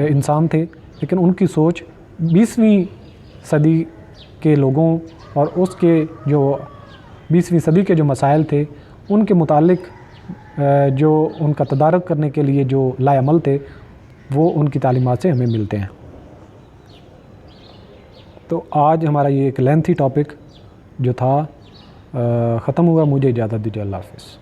انسان تھے, لیکن ان کی سوچ 20ویں صدی کے لوگوں اور اس کے جو 20ویں صدی کے جو مسائل تھے ان کے متعلق جو ان کا تدارک کرنے کے لیے جو لائے عمل تھے وہ ان کی تعلیمات سے ہمیں ملتے ہیں. تو آج ہمارا یہ ایک لینتھی ٹاپک جو تھا ختم ہوا. مجھے اجازت دیجیے. اللہ حافظ.